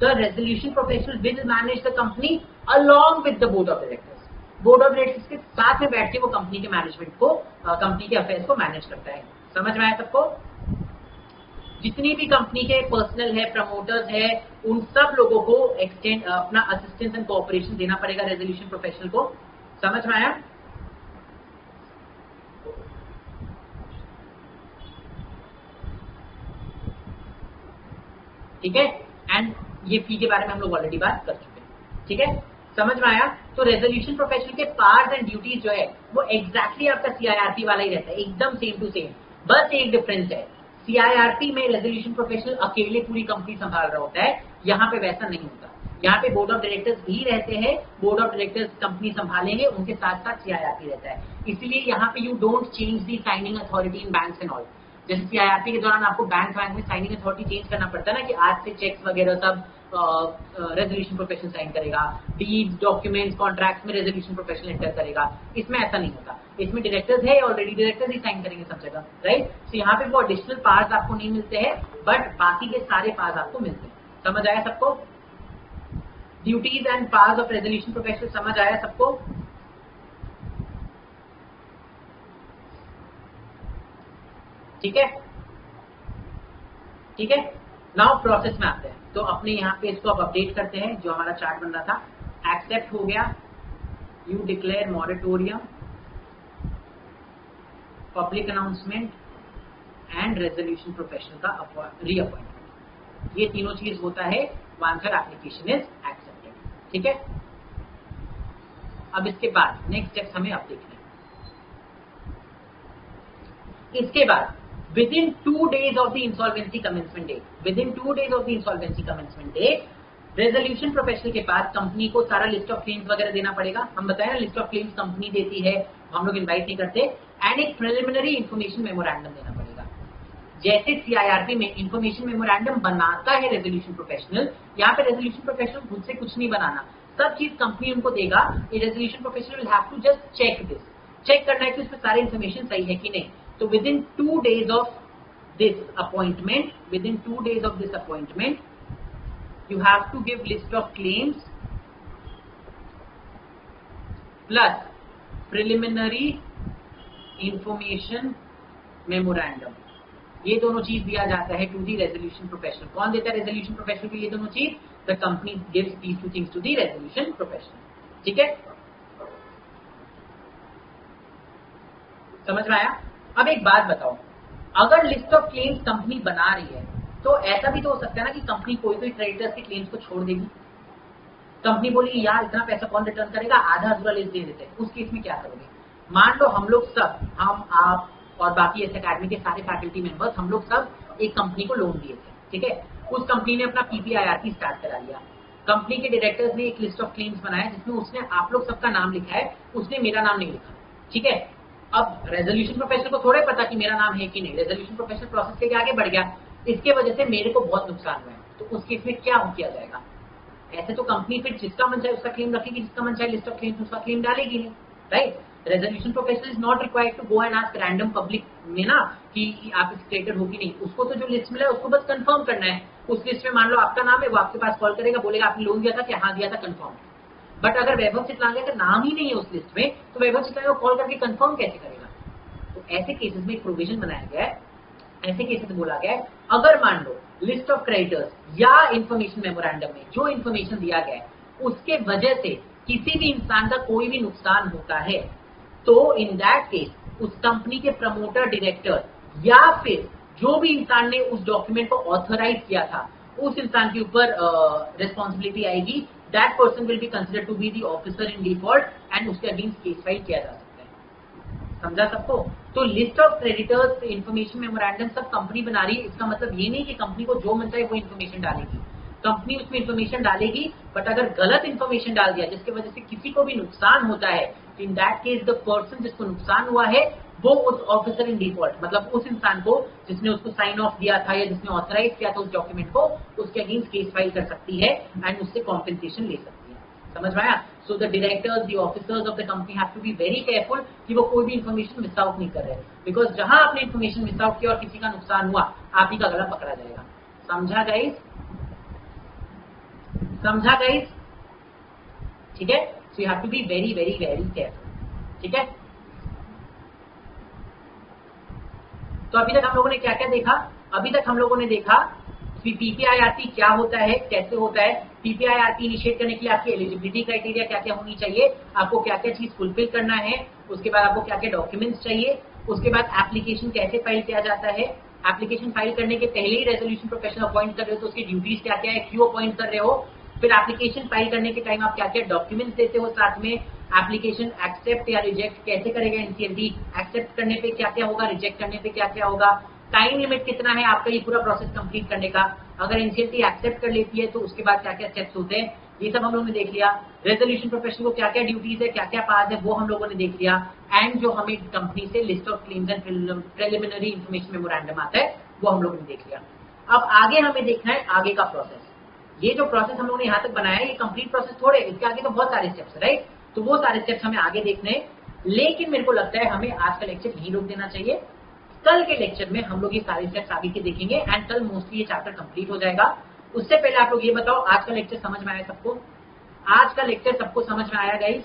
The resolution professional will manage the company along with the board of directors. Board of directors के साथ में बैठ के वो कंपनी के मैनेजमेंट को, कंपनी के अफेयर्स को मैनेज करता है। समझ में आया सबको? जितनी भी कंपनी के पर्सनल है, प्रमोटर्स है, उन सब लोगों को एक्सटेंड अपना असिस्टेंस एंड कोऑपरेशन देना पड़ेगा रेजोल्यूशन प्रोफेशनल को। समझ में आया? ठीक है, एंड ये फी के बारे में हम लोग ऑलरेडी बात कर चुके हैं। ठीक है, समझ में आया? तो रेजोल्यूशन प्रोफेशनल के पार्ट्स एंड ड्यूटीज जो है वो एग्जैक्टली आपका सीआईआरपी वाला ही रहता है, एकदम सेम टू सेम। बस एक डिफरेंस है, सीआईआरपी में रेजोल्यूशन प्रोफेशनल अकेले पूरी कंपनी संभाल रहा होता है, यहाँ पे वैसा नहीं होता। यहाँ पे बोर्ड ऑफ डायरेक्टर्स भी रहते हैं, बोर्ड ऑफ डायरेक्टर्स कंपनी संभालेंगे, उनके साथ साथ सीआईआरपी रहता है। इसलिए यहाँ पे you don't change the signing authority in banks and all. जैसे सीआईआरपी के दौरान आपको बैंक में साइनिंग अथॉरिटी चेंज करना पड़ता है ना, कि आज से चेक्स वगैरह सब रेजोल्यूशन प्रोफेशनल साइन करेगा, डीड डॉक्यूमेंट्स कॉन्ट्रैक्ट में रेजोल्यूशन प्रोफेशनल एंटर करेगा। इसमें ऐसा नहीं होता, इसमें डायरेक्टर्स है, ऑलरेडी डायरेक्टर्स ही साइन करेंगे सब जगह, राइट? तो यहाँ पे वो एडिशनल पार्ट्स आपको नहीं मिलते हैं, बट बाकी के सारे पार्ट्स आपको मिलते हैं। समझ आया सबको? Duties and parts of resolution professional समझ आया सबको? ठीक है, ठीक है। नाउ प्रोसेस में आते हैं, तो अपने यहाँ पे इसको अब अपडेट करते हैं। जो हमारा चार्ट बन रहा था एक्सेप्ट हो गया, you declare moratorium, public announcement and resolution professional का रीअपॉइंटमेंट, ये तीनों चीज होता है once your application is accepted. ठीक है, अब इसके बाद नेक्स्ट स्टेप्स हमें अब देखने। इसके बाद within 2 days of the insolvency commencement date, within 2 days of the insolvency commencement date, resolution professional के पास कंपनी को सारा लिस्ट ऑफ क्लेम्स वगैरह देना पड़ेगा। हम बताया लिस्ट ऑफ क्लेम्स कंपनी देती है, हम लोग इनवाइट नहीं करते, एंड एक प्रिलिमिनरी इंफॉर्मेशन मेमोरेंडम देना पड़ेगा। जैसे सीआईआरपी में इंफॉर्मेशन मेमोरेंडम बनाता है रेजोल्यूशन प्रोफेशनल, यहाँ पे रेजोल्यूशन प्रोफेशनल खुद से कुछ नहीं बनाना, सब चीज कंपनी उनको देगा। Resolution professional will have to just check this, check करना है कि उसमें सारी इंफॉर्मेशन सही है कि नहीं। So within 2 days of this appointment, you have to give list of claims plus preliminary information memorandum. ये दोनों चीज दिया जाता है टू दी रेजोल्यूशन प्रोफेशनल। कौन देता है रेजोल्यूशन प्रोफेशनल को ये दोनों चीज? The company gives these two things to the resolution professional. ठीक है, समझ में आया? अब एक बात बताओ, अगर लिस्ट ऑफ क्लेम्स कंपनी बना रही है तो ऐसा भी तो हो सकता है ना कि कंपनी कोई क्रेडिटर्स के क्लेम्स को छोड़ देगी। कंपनी बोली यार इतना पैसा कौन रिटर्न करेगा, आधा अधूरा लिस्ट दे देते हैं। उस केस में क्या करोगे? मान लो हम लोग सब, हम आप और बाकी इस अकेडमी के सारे फैकल्टी मेंबर्स, हम लोग सब एक कंपनी को लोन दिए थे। ठीक है, उस कंपनी ने अपना पीपीआईआरपी स्टार्ट करा लिया। कंपनी के डायरेक्टर्स ने एक लिस्ट ऑफ क्लेम्स बनाया जिसमें उसने आप लोग सबका नाम लिखा है, उसने मेरा नाम नहीं लिखा। ठीक है, अब रेजोल्यूशन प्रोफेशनल को थोड़े पता कि मेरा नाम है कि नहीं, रेजोल्यूशन प्रोफेशनल प्रोसेस लेके आगे बढ़ गया, इसके वजह से मेरे को बहुत नुकसान हुआ है। तो उस केस में क्या किया जाएगा? ऐसे तो कंपनी फिर जिसका मन चाहे उसका क्लेम रखेगी, जिसका मन चाहे लिस्ट ऑफ क्लेम्स उसका क्लेम डालेगी नहीं, right? Resolution professional is not required to go and ask random public में ना कि आप इस क्रेडिटर हो कि नहीं। उसको तो जो लिस्ट मिला है उसको बस कंफर्म करना है। उस लिस्ट में मान लो आपका नाम है, वो आपके पास कॉल करेगा, बोलेगा आपने लोन दिया था क्या? हाँ दिया था, कंफर्म। बट अगर वैभव चितलांगे का नाम ही नहीं है उस लिस्ट में, तो वैभव चितलांगे को कॉल करके कंफर्म कैसे करेगा? तो ऐसे केसेस में एक प्रोविजन बनाया गया है, ऐसे केसेस में बोला गया है अगर मान लो लिस्ट ऑफ क्रेडिटर्स या इंफॉर्मेशन मेमोरेंडम में जो इंफॉर्मेशन दिया गया है उसके वजह से किसी भी इंसान का कोई भी नुकसान होता है, तो इन दैट केस उस कंपनी के प्रमोटर डायरेक्टर या फिर जो भी इंसान ने उस डॉक्यूमेंट को ऑथराइज किया था उस इंसान के ऊपर रिस्पॉन्सिबिलिटी आएगी। That person will be considered to be the officer in default and उसके अगेंस्ट केस फाइल किया जा सकता है। समझा सबको? तो list of creditors, information memorandum सब कंपनी बना रही है। इसका मतलब ये नहीं कि कंपनी को जो मन चाहे वो इंफॉर्मेशन डालेगी, कंपनी उसमें इंफॉर्मेशन डालेगी, बट अगर गलत इंफॉर्मेशन डाल दिया जिसकी वजह से किसी को भी नुकसान होता है, in that case the person जिसको नुकसान हुआ है वो उस ऑफिसर इन डिफॉल्ट, मतलब उस इंसान को जिसने उसको साइन ऑफ दिया था या जिसने ऑथराइज किया था उस डॉक्यूमेंट को, उसके अगेंस्ट केस फाइल कर सकती है एंड उससे कॉम्पेंसेशन ले सकती है। समझ में आया? So the directors, the officers of the company have to be very careful कि वो कोई भी इंफॉर्मेशन मिस आउट नहीं कर रहे, बिकॉज जहां आपने इंफॉर्मेशन मिस आउट किया और किसी का नुकसान हुआ, आप ही का गला पकड़ा जाएगा। समझा गाइस? समझा गाइस? ठीक है, so you have to be very very very careful. ठीक है, तो अभी तक हम लोगों ने क्या क्या देखा? अभी तक हम लोगों ने देखा कि पीपीआईआरपी क्या होता है, कैसे होता है, पीपीआईआरपी इनिशिएट करने के लिए आपकी एलिजिबिलिटी क्राइटेरिया क्या क्या होनी चाहिए, आपको क्या क्या चीज फुलफिल करना है, उसके बाद आपको क्या क्या डॉक्यूमेंट्स चाहिए, उसके बाद एप्लीकेशन कैसे फाइल किया जाता है, एप्लीकेशन फाइल करने के पहले ही रेजोल्यूशन प्रोफेशनल अपॉइंट कर रहे हो तो उसकी ड्यूटीज क्या क्या है, क्यों अपॉइंट कर रहे हो, फिर एप्लीकेशन फाइल करने के टाइम आप क्या क्या डॉक्यूमेंट्स देते हो, साथ में एप्लीकेशन एक्सेप्ट या रिजेक्ट कैसे करेगा एनसीएलटी, एक्सेप्ट करने पे क्या क्या होगा, रिजेक्ट करने पे क्या क्या होगा, टाइम लिमिट कितना है आपका ये पूरा प्रोसेस कंप्लीट करने का, अगर एनसीएलटी एक्सेप्ट कर लेती है तो उसके बाद क्या क्या स्टेप्स होते हैं, ये सब हम लोगों ने देख लिया। रेजोल्यूशन प्रोफेशनल को क्या क्या ड्यूटीज है, क्या क्या पास है, वो हम लोगों ने देख लिया। एंड जो हमें कंपनी से list of claims and preliminary information memorandum आता है वो हम लोगों ने देख लिया। अब आगे हमें देखना है आगे का प्रोसेस। ये जो प्रोसेस हम लोगों ने यहाँ तक बनाया है ये कंप्लीट प्रोसेस थोड़े, इसके आगे तो बहुत सारे स्टेप्स है, राइट। तो वो सारे स्टेप्स हमें आगे देखने हैं, लेकिन मेरे को लगता है हमें आज का लेक्चर यहीं रोक देना चाहिए। कल के लेक्चर में हम लोग ये सारे स्टेप्स आगे के देखेंगे एंड कल मोस्टली ये चैप्टर कंप्लीट हो जाएगा। उससे पहले आप लोग ये बताओ आज का लेक्चर समझ में आया सबको? आज का लेक्चर सबको समझ में आया गाइस?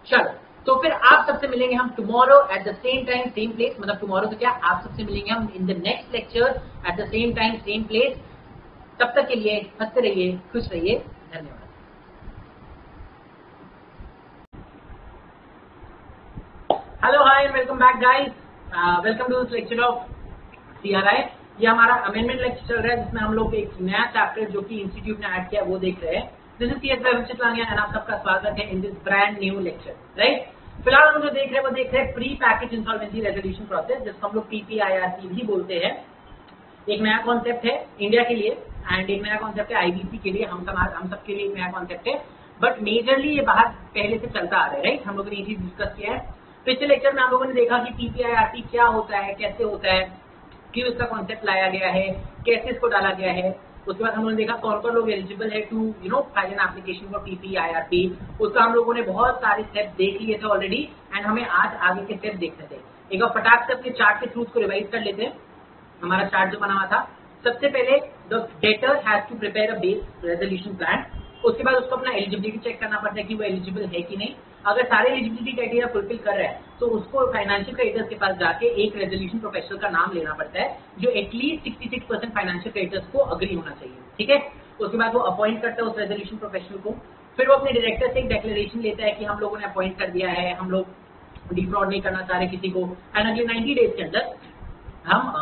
चलो, तो फिर आप सबसे मिलेंगे हम tomorrow at the same time same place. मतलब टुमारो तो क्या, आप सबसे मिलेंगे हम in the next lecture at the same time same place. तब तक के लिए हंसते रहिए, खुश रहिए, धन्यवाद। Hello hi and welcome back guys, welcome to this lecture of CRI. ये हमारा अमेंडमेंट लेक्चर चल रहा है जिसमें हम लोग एक नया चैप्टर जो कि इंस्टीट्यूट ने ऐड किया वो देख रहे हैं। दिस इज सीएस रचित लांगिया एंड आप सबका स्वागत है in this brand new lecture, right. फिलहाल हम जो देख रहे हैं वो देख रहे हैं pre package insolvency resolution process, जिसको हम लोग पीपीआईआरपी भी बोलते हैं। एक नया कॉन्सेप्ट है इंडिया के लिए एंड एक नया कॉन्सेप्ट है आईबीसी के लिए, हम सब के लिए एक नया कॉन्सेप्ट है, बट मेजरली ये बाहर पहले से चलता आ रहा है, राइट। हम लोगों ने ये चीज डिस्कस किया है। पिछले लेक्चर में हम लोगों ने देखा कि पीपीआईआरपी क्या होता है, कैसे होता है, क्यों इसका कॉन्सेप्ट लाया गया है, कैसे इसको डाला गया है। उसके बाद हम लोगों ने देखा कौन कौन लोग एलिजिबल है to file an application for PPIRP. उसका हम लोगों ने बहुत सारे स्टेप देख लिए थे ऑलरेडी एंड हमें आज आगे के स्टेप देखने थे। एक बार फटाक से अपने चार्ट के थ्रू को रिवाइज कर लेते हैं। हमारा चार्ट जो बना हुआ था, सबसे पहले the debtor has to prepare a base resolution plan. उसके बाद उसको अपना एलिजिबिलिटी चेक करना पड़ता है कि वो एलिजिबल है कि नहीं। अगर सारे एलिजिबिलिटी क्राइटेरिया फुलफिल कर रहा है तो उसको फाइनेंशियल क्रेडिटर्स के पास जाके एक रेजोल्यूशन प्रोफेशनल का नाम लेना पड़ता है जो एटलीस्ट 66% फाइनेंशियल क्रेडिटर्स को अग्री होना चाहिए, ठीक है। उसके बाद वो अपॉइंट करता है उस रेजोल्यूशन प्रोफेशनल को। फिर वो अपने डायरेक्टर से एक डिक्लेरेशन लेता है कि हम लोगों ने अपॉइंट कर दिया है, हम लोग डिफ्रॉड नहीं करना चाह रहे किसी को, एंड अगले 90 डेज के अंदर हम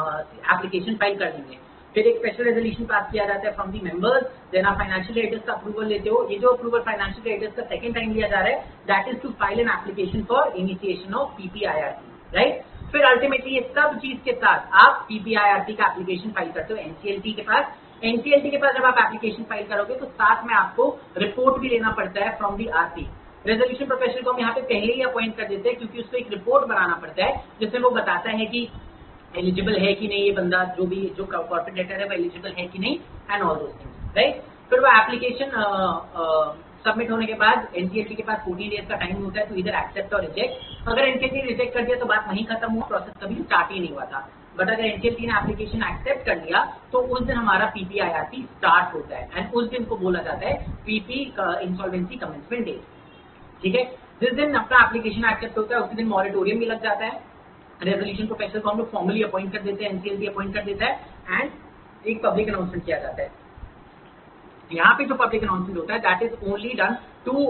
एप्लीकेशन फाइल कर देंगे। फिर एक स्पेशल रेजोल्यूशन पास किया जाता है फ्रॉम दी मेंबर्स, देन आप फाइनेंशियल क्रेडिटर्स का अप्रूवल लेते हो। ये जो अप्रूवल फाइनेंशियल क्रेडिटर्स का सेकंड टाइम लिया जा रहा है that is to file an application for initiation of PPIRP, right. फिर अल्टीमेटली ये सब चीज के साथ आप पीपीआईआरपी का एप्लीकेशन फाइल करते हो एनसीएलटी के पास। एनसीएलटी के पास जब आप एप्लीकेशन फाइल करोगे तो साथ में आपको रिपोर्ट भी लेना पड़ता है from the RP. Resolution professional को हम यहाँ पे पहले ही अपॉइंट कर देते हैं क्योंकि उसको एक रिपोर्ट बनाना पड़ता है जिसमें वो बताता है कि एलिजिबल है कि नहीं ये बंदा, जो कॉर्पोरेट डेटर है वो एलिजिबल है कि नहीं and all those things, right. फिर वो एप्लीकेशन सबमिट होने के बाद एनसीएलटी के पास 14 डेज का टाइम होता है तो इधर एक्सेप्ट और रिजेक्ट। अगर एनसीएलटी रिजेक्ट कर दिया तो बात वहीं खत्म हुआ, प्रोसेस कभी स्टार्ट ही नहीं हुआ था। बट अगर एनसीएलटी ने एप्लीकेशन एक्सेप्ट कर लिया तो उस दिन हमारा पीपीआईआरपी स्टार्ट होता है एंड उस दिन को बोला जाता है पीपी इंसॉल्वेंसी कमेंसमेंट डेट, ठीक है। जिस दिन अपना एप्लीकेशन एक्सेप्ट होता है उसी दिन मॉरेटोरियम भी लग जाता है। रेजोल्यूशन प्रोफेशनल को हम लोग फॉर्मली अपॉइंट कर देते हैं, एनसीएलटी अपॉइंट कर देता है एंड एक पब्लिक अनाउंसमेंट किया जाता है। यहाँ पे जो पब्लिक अनाउंसमेंट होता है that is only done to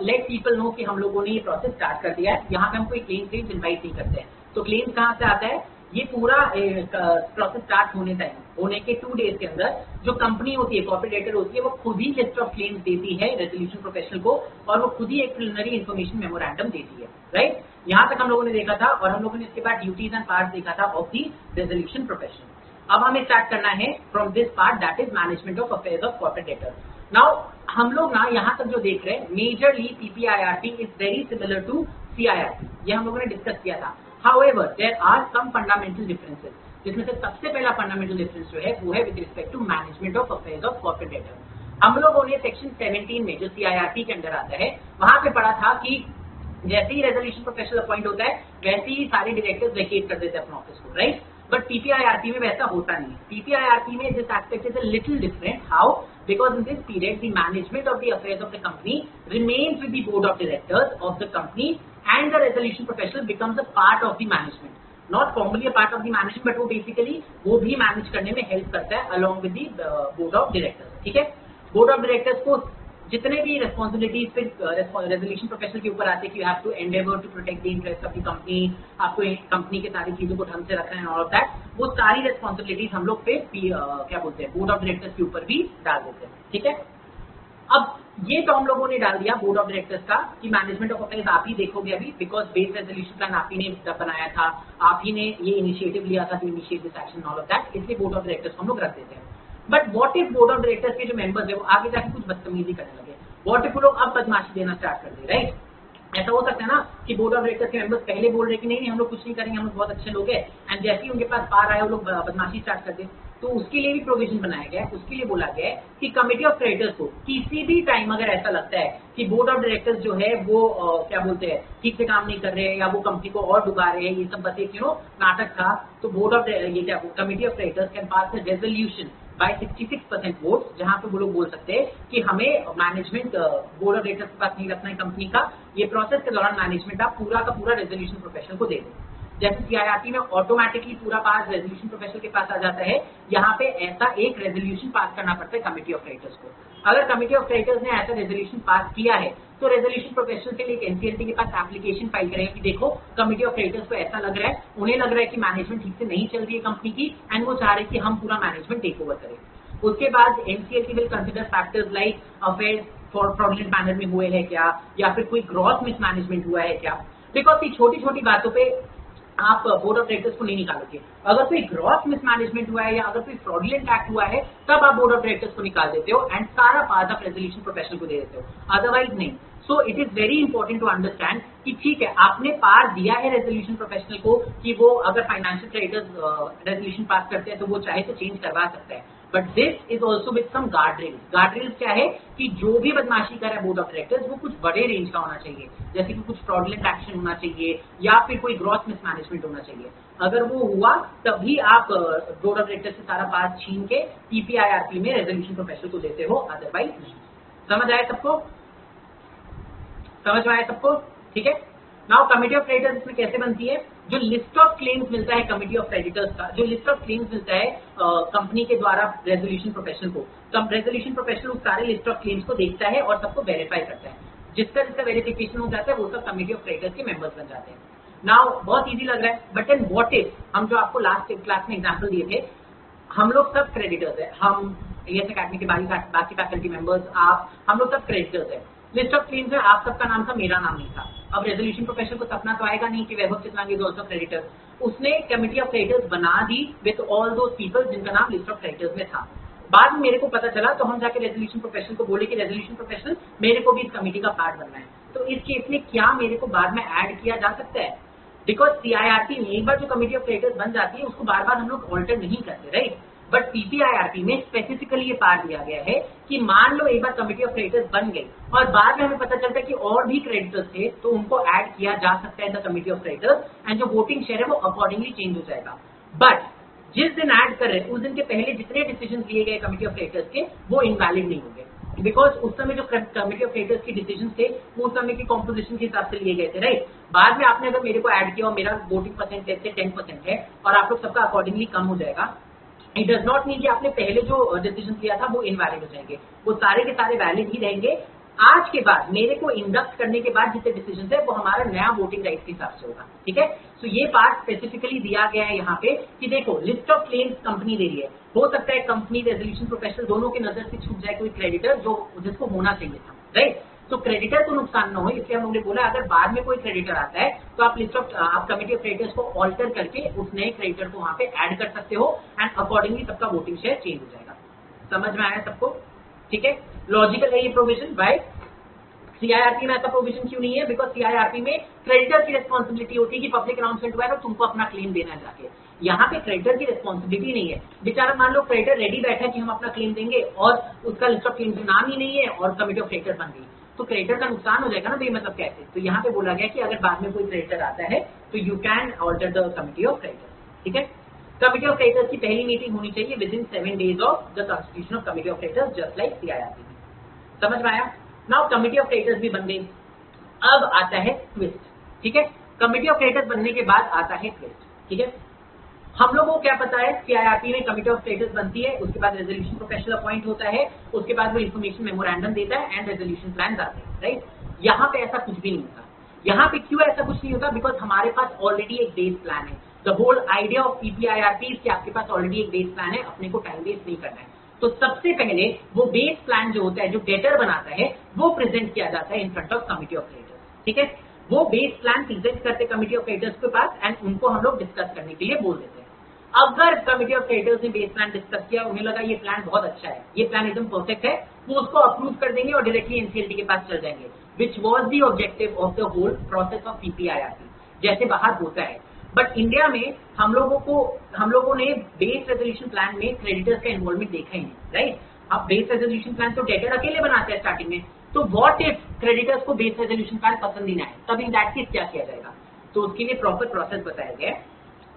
let people know कि हम लोगों ने ये प्रोसेस स्टार्ट कर दिया है। यहाँ पे हम कोई क्लेम्स इन्वाइट नहीं करते हैं। तो क्लेम्स कहाँ से आता है, ये पूरा प्रोसेस स्टार्ट होने के 2 डेज के अंदर जो कंपनी होती है, कॉर्पोरेट डेटर होती है, वो खुद ही लिस्ट ऑफ क्लेम्स देती है रेजोल्यूशन प्रोफेशनल को और वो खुद ही एक प्रिलिमिनरी इन्फॉर्मेशन मेमोरेंडम देती है, राइट। यहाँ तक हम लोगों ने देखा था और हम लोगों ने इसके बाद ड्यूटीज एंड पार्ट देखा था ऑफ दी रेजोल्यूशन प्रोफेशनल। अब हमें स्टार्ट करना है from this part that is management of affairs of corporate debtor. Now हम लोग ना यहाँ तक जो देख रहे हैं majorly PPIRP is very similar to CIRP, ये हम लोगों ने डिस्कस किया था। However, there are some fundamental differences, जिसमें से सबसे पहला फंडामेंटल डिफरेंस जो है वो है with respect to management of affairs of corporate debtor. हम लोगों ने सेक्शन 17 में जो सीआईआरपी के अंदर आता है वहां पे पढ़ा था कि जैसे ही रेजोल्यूशन प्रोफेशनल अपॉइंट होता है वैसे ही सारे डायरेक्टर्स वेकेट कर देते हैं अपने ऑफिस को, राइट। बट पीपीआईआरपी में वैसा होता नहीं है। पीपीआईआरपी में this aspect is a little different. How? Because in this period the management of the affairs of the company remains with the board of directors of the company and the resolution professional becomes a part of the management, not formally a part of the management, but वो basically वो भी मैनेज करने में हेल्प करता है along with the board of directors, ठीक है। बोर्ड ऑफ डायरेक्टर्स को जितने भी रेस्पॉन्सिबिलिटीज फिर रेजोल्यूशन प्रोफेशनल के ऊपर आते हैं कि you have to endeavour to protect the interest of the company, आपको कंपनी के सारी चीजों को ढंग से रखना है और ऑफ दैट, वो सारी रेस्पॉन्सिबिलिटीज हम लोग पे क्या बोलते हैं बोर्ड ऑफ डायरेक्टर्स के ऊपर भी डाल देते हैं, ठीक है। अब ये तो हम लोगों ने डाल दिया बोर्ड ऑफ डायरेक्टर्स का कि मैनेजमेंट ऑफ अफेयर्स आप ही देखोगे अभी, बिकॉज बेस रेजोल्यूशन प्लान आप ही ने बनाया था, आप ही ने ये इनिशिएटिव लिया था to initiate this action all of that, इसलिए बोर्ड ऑफ डायरेक्टर्स को हम लोग रख देते हैं। But what if board of directors के जो मेंबर्स है वो आगे जाके कुछ बदतमीजी करने लगे, व्हाट इफ वो लोग अब बदमाशी देना स्टार्ट कर दे, राइट। ऐसा हो सकता है ना कि बोर्ड ऑफ डायरेक्टर्स के मेंबर्स पहले बोल रहे कि नहीं हम लोग कुछ नहीं करेंगे, हम लोग बहुत अच्छे लोग हैं, एंड जैसे ही उनके पास पार आए वो लोग बदमाशी स्टार्ट कर दे। तो उसके लिए भी प्रोविजन बनाया गया है, उसके लिए बोला गया है कि कमिटी ऑफ क्रेडिटर्स को किसी भी टाइम अगर ऐसा लगता है कि बोर्ड ऑफ डायरेक्टर्स जो है वो क्या बोलते हैं ठीक से काम नहीं कर रहे हैं या वो कंपनी को और डुबा रहे हैं, ये सब बस एक नाटक था, तो बोर्ड ऑफ ये क्या committee of creditors can pass a resolution bye 66% vote, जहां पे वो लोग बोल सकते हैं कि हमें मैनेजमेंट बोर्ड ऑफ डायरेक्टर्स के पास नहीं रखना है कंपनी का, ये प्रोसेस के दौरान मैनेजमेंट आप पूरा का पूरा रेजोल्यूशन प्रोफेशनल को दे दें। जैसे सीआईआरटी में ऑटोमेटिकली पूरा पास रेजोल्यूशन प्रोफेशनल के पास आ जाता है, यहाँ पे ऐसा एक रेजोल्यूशन पास करना पड़ता है कमिटी ऑफ क्रेडिटर्स को। अगर कमिटी ऑफ क्रेडिटर्स ने ऐसा रेजोल्यूशन पास किया है तो रेजोल्यूशन प्रोफेशनल के लिए एनसीएलटी के पास एप्लीकेशन फाइल करेगा कि देखो कमिटी ऑफ क्रेडिटर्स को ऐसा लग रहा है, उन्हें लग रहा है कि मैनेजमेंट ठीक से नहीं चल रही है कंपनी की, एंड वो चाह रहे हैं कि हम पूरा मैनेजमेंट टेक ओवर करें। उसके बाद NCLT will consider factors like affairs fraudulent manner में हुए हैं क्या, या फिर कोई ग्रॉस मिसमैनेजमेंट हुआ है क्या, बिकॉज ये छोटी छोटी बातों पे आप बोर्ड ऑफ डायरेक्टर्स को नहीं निकालोगे। अगर कोई ग्रॉस मिसमैनेजमेंट हुआ है या अगर कोई फ्रॉडुलेंट एक्ट हुआ है तब आप बोर्ड ऑफ डायरेक्टर्स को निकाल देते हो एंड सारा पार्ट ऑफ रेजोल्यूशन प्रोफेशनल को दे देते हो, अदरवाइज नहीं। So it is very important to understand कि ठीक है आपने पार दिया है रेजोल्यूशन प्रोफेशनल को कि वो अगर फाइनेंशियल क्रेडिटर्स रेजोल्यूशन पास करते हैं तो वो चाहे तो चेंज करवा सकता है, but this is also with some guard rails क्या है कि जो भी बदमाशी कर रहा है बोर्ड ऑफ डायरेक्टर्स वो कुछ बड़े रेंज का होना चाहिए, जैसे कि कुछ फ्रॉडुलेंट एक्शन होना चाहिए या फिर कोई ग्रॉस मिसमैनेजमेंट होना चाहिए। अगर वो हुआ तभी आप बोर्ड ऑफ डायरेक्टर्स से सारा पास छीन के पीपीआईआरपी में रेजोल्यूशन प्रोफेशनल को देते हो, अदरवाइज नहीं। समझ आया सबको, समझ में आया सबको, ठीक है। नाउ कमिटी ऑफ क्रेडिटर्स इसमें कैसे बनती है, जो लिस्ट ऑफ क्लेम्स मिलता है कमिटी ऑफ क्रेडिटर्स का, जो लिस्ट ऑफ क्लेम्स मिलता है कंपनी के द्वारा रेजोल्यूशन प्रोफेशनल को, रेजोल्यूशन प्रोफेशनल उस सारे लिस्ट ऑफ क्लेम्स को देखता है और सबको वेरीफाई करता है, जिसका जिसका वेरिफिकेशन हो जाता है वो सब कमिटी ऑफ क्रेडिटर्स के मेंबर्स बन जाते हैं। नाउ बहुत इजी लग रहा है, बट एंड व्हाट इफ, हम जो आपको लास्ट क्लास में एग्जांपल दिए थे, हम लोग सब क्रेडिटर्स है, हम एएस एकेडमी के बाकी फैकल्टी मेंबर्स, आप, हम लोग सब क्रेडिटर्स है। लिस्ट ऑफ क्लेम्स में आप सबका नाम था, मेरा नाम नहीं था। अब रेजोल्यूशन प्रोफेशनल को सपना तो आएगा नहीं कि वैभव चितलानी इज आल्सो क्रेडिटर, उसने कमिटी ऑफ क्रेडिटर्स बना दी विद ऑल दोज पीपल जिनका नाम लिस्ट ऑफ क्रेडिटर्स में था। बाद में मेरे को पता चला तो हम जाके रेजोल्यूशन प्रोफेशनल को बोले कि रेजोल्यूशन प्रोफेशनल मेरे को भी इस कमिटी का पार्ट बनना है, तो इस केस में क्या मेरे को बाद में ऐड किया जा सकता है, बिकॉज सीआईआरपी में एक बार जो कमिटी ऑफ क्रेडिटर्स बन जाती है उसको बार बार हम लोग ऑल्टर नहीं करते, राइट। बट पीपीआईआरपी में स्पेसिफिकली ये पार्ट दिया गया है कि मान लो एक बार कमिटी ऑफ क्रेडिटर्स बन गई और बाद में हमें पता चलता है कि और भी क्रेडिटर्स थे तो उनको ऐड किया जा सकता है the committee of creditors, and जो वोटिंग शेयर है वो अकॉर्डिंगली चेंज हो जाएगा। बट जिस दिन ऐड कर रहे हैं उस दिन के पहले जितने डिसीजन लिए गए कमिटी ऑफ क्रेडिटर्स के वो इनवैलिड नहीं होंगे, बिकॉज उस समय जो कमिटी ऑफ क्रेडिटर्स के डिसीजन थे वो उस समय की कॉम्पोजिशन के हिसाब से लिए गए थे, राइट। बाद में आपने अगर मेरे को ऐड किया और मेरा वोटिंग परसेंटेज से 10% है और आप लोग सबका अकॉर्डिंगली कम हो जाएगा, इट डज नॉट मीन कि आपने पहले जो डिसीजन लिया था वो इनवैलिड हो जाएंगे, वो सारे के सारे वैलिड ही रहेंगे। आज के बाद मेरे को इंडक्ट करने के बाद जितने डिसीजन है वो हमारा नया वोटिंग राइट के हिसाब से होगा, ठीक है। सो ये पार्ट स्पेसिफिकली दिया गया है यहाँ पे कि देखो लिस्ट ऑफ क्लेम्स कंपनी दे रही है, हो सकता है कंपनी रेजोल्यूशन प्रोफेशनल दोनों की नजर से छूट जाए कोई क्रेडिटर जो जिसको होना चाहिए था, राइट। तो क्रेडिटर को नुकसान न हो इसलिए हम लोगों ने बोला अगर बाद में कोई क्रेडिटर आता है तो आप लिस्ट ऑफ आप कमिटी ऑफ क्रेडिटर्स को ऑल्टर करके उस नए क्रेडिटर को वहां पे ऐड कर सकते हो एंड अकॉर्डिंगली सबका वोटिंग शेयर चेंज हो जाएगा। समझ में आया सबको, ठीक है। लॉजिकल है ये प्रोविजन, राइट। सीआईआरपी में ऐसा प्रोविजन क्यों नहीं है, बिकॉज सीआईआरपी में क्रेडिटर की रिस्पॉन्सिबिलिटी होती है कि पब्लिक अनाउंसमेंट हुआ है तो तुमको अपना क्लेम देना है जाके, यहाँ पे क्रेडिटर की रिस्पॉन्सिबिलिटी नहीं है। बेचारा मान लो क्रेडिटर रेडी बैठा है कि हम अपना क्लेम देंगे और उसका लिस्ट ऑफ क्लेम्स नाम ही नहीं है और कमिटी ऑफ क्रेडिटर बन गई तो क्रेडिटर का नुकसान हो जाएगा ना, भाई मतलब कैसे। तो यहाँ पे बोला गया कि अगर बाद में कोई क्रेडिटर आता है तो you can alter the committee of creditors, ठीक है। कमिटी ऑफ क्रेडिटर्स की पहली मीटिंग होनी चाहिए within 7 days of the constitution of committee of creditors just like CIRP में। समझ में आया। नाउ कमिटी ऑफ क्रेडिटर्स भी बन गई, अब आता है ट्विस्ट, ठीक है। कमिटी ऑफ क्रेडिटर्स बनने के बाद आता है ट्विस्ट, ठीक है। हम लोगों को क्या पता है सीआईआरपी में कमिटी ऑफ क्रेडिटर्स बनती है, उसके बाद रेजोल्यूशन प्रोफेशनल अपॉइंट होता है, उसके बाद वो इन्फॉर्मेशन मेमोरेंडम देता है एंड रेजोल्यूशन प्लान आते हैं, राइट। यहाँ पे ऐसा कुछ भी नहीं होता। यहाँ पे क्यों ऐसा कुछ नहीं होता, बिकॉज हमारे पास ऑलरेडी एक बेस प्लान है। द होल आइडिया ऑफ पीपीआईआरपी कि आपके पास ऑलरेडी एक बेस प्लान है, अपने को टाइम वेस्ट नहीं करना है। तो सबसे पहले वो बेस प्लान जो होता है, जो डेटर बनाता है, वो प्रेजेंट किया जाता है in front of committee of creditors. ठीक है, वो बेस प्लान प्रेजेंट करते कमिटी ऑफ क्रेडिटर्स के पास एंड उनको हम लोग डिस्कस करने के लिए बोल देते हैं। अगर कमिटी ऑफ क्रेडिटर्स ने बेस प्लान डिस्कस किया, उन्हें लगा ये प्लान बहुत अच्छा है, ये प्लान एकदम परफेक्ट है, वो उसको अप्रूव कर देंगे और डायरेक्टली एनसीएलटी के पास चल जाएंगे, which was the objective of the whole process of PPIRP, जैसे बाहर होता है। बट इंडिया में हम लोगों ने बेस रेजोल्यूशन प्लान में क्रेडिटर्स का इन्वॉल्वमेंट देखा ही नहीं, राइट। अब बेस रेजोल्यूशन प्लान तो डेटर अकेले बनाते हैं स्टार्टिंग में, तो व्हाट इफ क्रेडिटर्स को बेस रेजोल्यूशन प्लान पसंद ही ना आए, तब इन दैट केस क्या किया जाएगा? तो उसके लिए प्रॉपर प्रोसेस बताया गया है।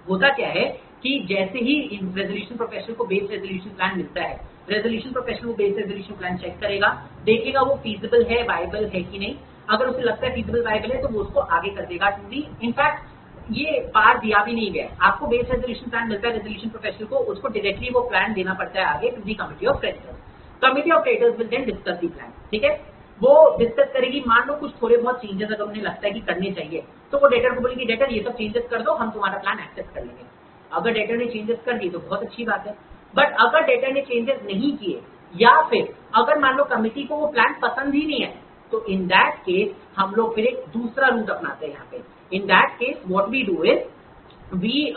होता क्या है कि जैसे ही रेजोल्यूशन प्रोफेशनल को बेस रेजोल्यूशन प्लान मिलता है, रेजोल्यूशन प्रोफेशनल वो बेस रेजोल्यूशन प्लान चेक करेगा, देखेगा वो फीजिबल है, वायबल है कि नहीं। अगर उसे लगता है फीजिबल वायबल है तो वो उसको आगे कर देगा टू दी, इनफैक्ट ये पार दिया भी नहीं गया, आपको बेस रेजोल्यूशन प्लान मिलता है रेजोल्यूशन प्रोफेशनल को, उसको डायरेक्टली वो प्लान देना पड़ता है आगे to the committee of creditors. Committee of creditors will then discuss the plan. ठीक है, वो डिस्कस करेगी। मान लो कुछ थोड़े बहुत चेंजेस अगर उन्हें लगता है कि करने चाहिए, तो वो डेटर को बोलेगी डेटर ये सब चेंजेस कर दो, हम तुम्हारा प्लान एक्सेप्ट कर लेंगे। अगर डेटर ने चेंजेस कर दिए तो बहुत अच्छी बात है, बट अगर डेटर ने चेंजेस नहीं किए या फिर अगर मान लो कमिटी को वो प्लान पसंद ही नहीं है, तो इन दैट केस हम लोग फिर एक दूसरा रूट अपनाते हैं यहाँ पे। In that case what we do is we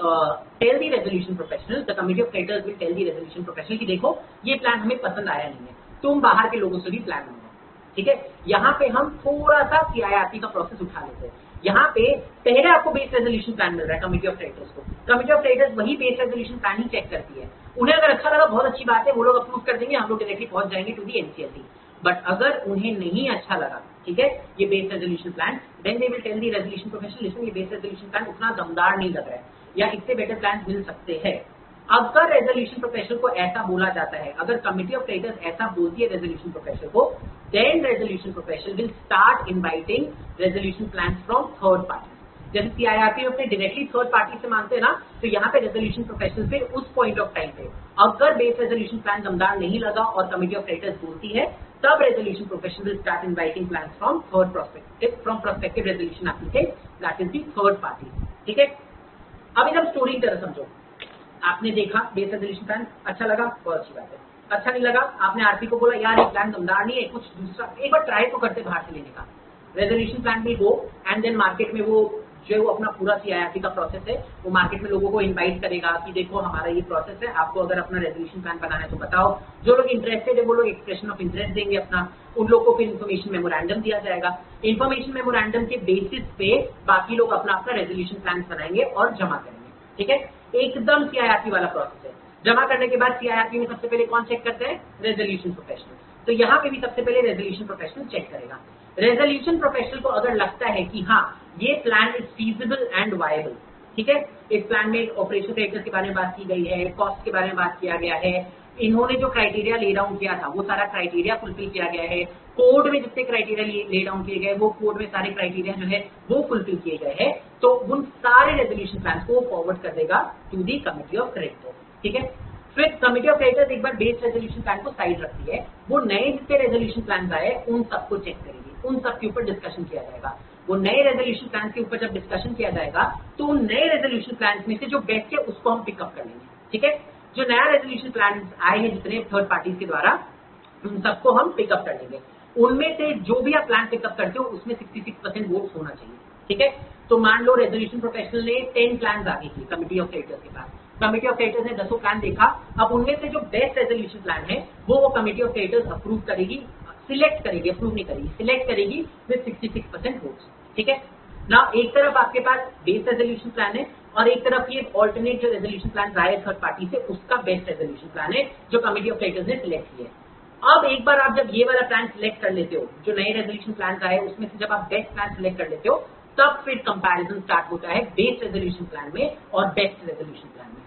tell the resolution professional, the committee of creditors will tell the resolution professional कि देखो ये प्लान हमें पसंद आया नहीं है, तुम बाहर के लोगों से भी प्लान बनाओ। ठीक है, यहाँ पे हम थोड़ा सा सीआईआरपी का प्रोसेस उठा लेते हैं। यहाँ पे पहले आपको बेस रेजोल्यूशन प्लान मिल रहा है कमिटी ऑफ क्रेडिटर्स को, कमिटी ऑफ क्रेडिटर्स वही बेस रेजोल्यूशन प्लान ही चेक करती है। उन्हें अगर अच्छा लगा बहुत अच्छी बात है, वो लोग अप्रूव कर देंगे, हम लोग डायरेक्टली पहुंच जाएंगे टू दी एनसीएलटी। बट अगर उन्हें नहीं अच्छा लगा, ठीक है, ये base resolution plan, then they will tell the resolution professional listen, ये बेस रेजोल्यूशन प्लान उतना दमदार नहीं लग रहा है या इससे बेटर प्लान मिल सकते हैं। अगर रेजोल्यूशन प्रोफेशनल को ऐसा बोला जाता है, अगर कमिटी ऑफ क्रेडिटर्स ऐसा बोलती है रेजोल्यूशन प्रोफेशनल को, then resolution professional will start inviting resolution plan from third party. जैसे सीआईआरपी में डायरेक्टली थर्ड पार्टी से मांगते हैं ना, तो यहाँ पे रेजोल्यूशन प्रोफेशनल पे उस पॉइंट ऑफ टाइम पे अगर बेस रेजोल्यूशन प्लान दमदार नहीं लगा और कमिटी ऑफ क्रेडिटर्स बोलती है, तब resolution professional will start inviting plan from third prospective resolution applicant, that is the third party. ठीक है, अब एकदम स्टोरी की तरह समझो। आपने देखा बेस रेजोल्यूशन प्लान, अच्छा लगा, बहुत अच्छी बात है। अच्छा नहीं लगा, आपने आरपी को बोला यार ये प्लान दमदार नहीं है, कुछ दूसरा एक बार ट्राई तो करते बाहर से लेने का। Resolution plan will go and then market में वो जो है वो अपना पूरा सीआईआरपी का प्रोसेस है, वो मार्केट में लोगों को इनवाइट करेगा कि देखो हमारा ये प्रोसेस है, आपको अगर अपना रेजोल्यूशन प्लान बनाना है तो बताओ। जो लोग इंटरेस्टेड है वो लोग एक्सप्रेशन ऑफ इंटरेस्ट देंगे अपना, उन लोगों को फिर इन्फॉर्मेशन मेमोरेंडम दिया जाएगा। इन्फॉर्मेशन मेमोरेंडम के बेसिस पे बाकी लोग अपना अपना रेजोल्यूशन प्लान बनाएंगे और जमा करेंगे। ठीक है, एकदम सीआईआरपी वाला प्रोसेस है। जमा करने के बाद सीआईआरपी में सबसे पहले कौन चेक करते हैं? Resolution professional. तो यहाँ पे भी सबसे पहले रेजोल्यूशन प्रोफेशनल चेक करेगा। रेजोल्यूशन प्रोफेशनल को अगर लगता है कि हाँ ये plan is feasible and viable, ठीक है, इस प्लान में ऑपरेशन क्रेडिटर्स के बारे में बात की गई है, कॉस्ट के बारे में बात किया गया है, इन्होंने जो क्राइटेरिया ले डाउन किया था वो सारा क्राइटेरिया फुलफिल किया गया है, कोड में जितने क्राइटेरिया ले डाउन किए गए वो कोड में सारे क्राइटेरिया जो है वो फुलफिल किए गए हैं, तो उन सारे रेजोल्यूशन प्लान को फॉरवर्ड कर देगा to the committee of creditors. ठीक है, फिर कमिटी ऑफ क्रेडिटर्स एक बार बेस रेजोल्यूशन प्लान को साइड रखती है, वो नए जितने रेजोल्यूशन प्लान आए उन सबको चेक करेगी, उन सब के ऊपर डिस्कशन किया जाएगा। वो नए रेजोल्यूशन प्लान के ऊपर जब डिस्कशन किया जाएगा तो उन नए रेजोल्यूशन प्लान में से जो बेस्ट है उसको हम पिकअप कर लेंगे। ठीक है, जो नया रेजोल्यूशन प्लान आए हैं जितने थर्ड पार्टीज के द्वारा, उन सबको हम पिकअप कर लेंगे। उनमें से जो भी आप प्लान पिकअप करते हो उसमें 66% वोट्स होना चाहिए। ठीक है, तो मान लो रेजोल्यूशन प्रोफेशनल ने 10 प्लान आगे की कमिटी ऑफ क्रेडिटर्स के पास, कमिटी ऑफ क्रेडिटर्स ने 10 प्लान देखा, अब उनमें से जो बेस्ट रेजोल्यूशन प्लान है वो कमिटी ऑफ क्रेडिटर्स अप्रूव करेगी, सिलेक्ट करेगी, अप्रूव नहीं करेगी, सिलेक्ट करेगी विद 66% वोट्स। ठीक है ना, एक तरफ आपके पास बेस रेजोल्यूशन प्लान है और एक तरफ ये ऑल्टरनेट जो रेजोल्यूशन प्लान आए थर्ड पार्टी से उसका बेस्ट रेजोल्यूशन प्लान है जो कमिटी ऑफ क्रेडिटर्स ने सिलेक्ट किया है। अब एक बार आप जब ये वाला प्लान सिलेक्ट कर लेते हो, जो नए रेजोल्यूशन प्लान आए उसमें से जब आप बेस्ट प्लान सिलेक्ट कर लेते हो, तब फिर कंपैरिजन स्टार्ट होता है बेस रेजोल्यूशन प्लान में और बेस्ट रेजोल्यूशन प्लान में।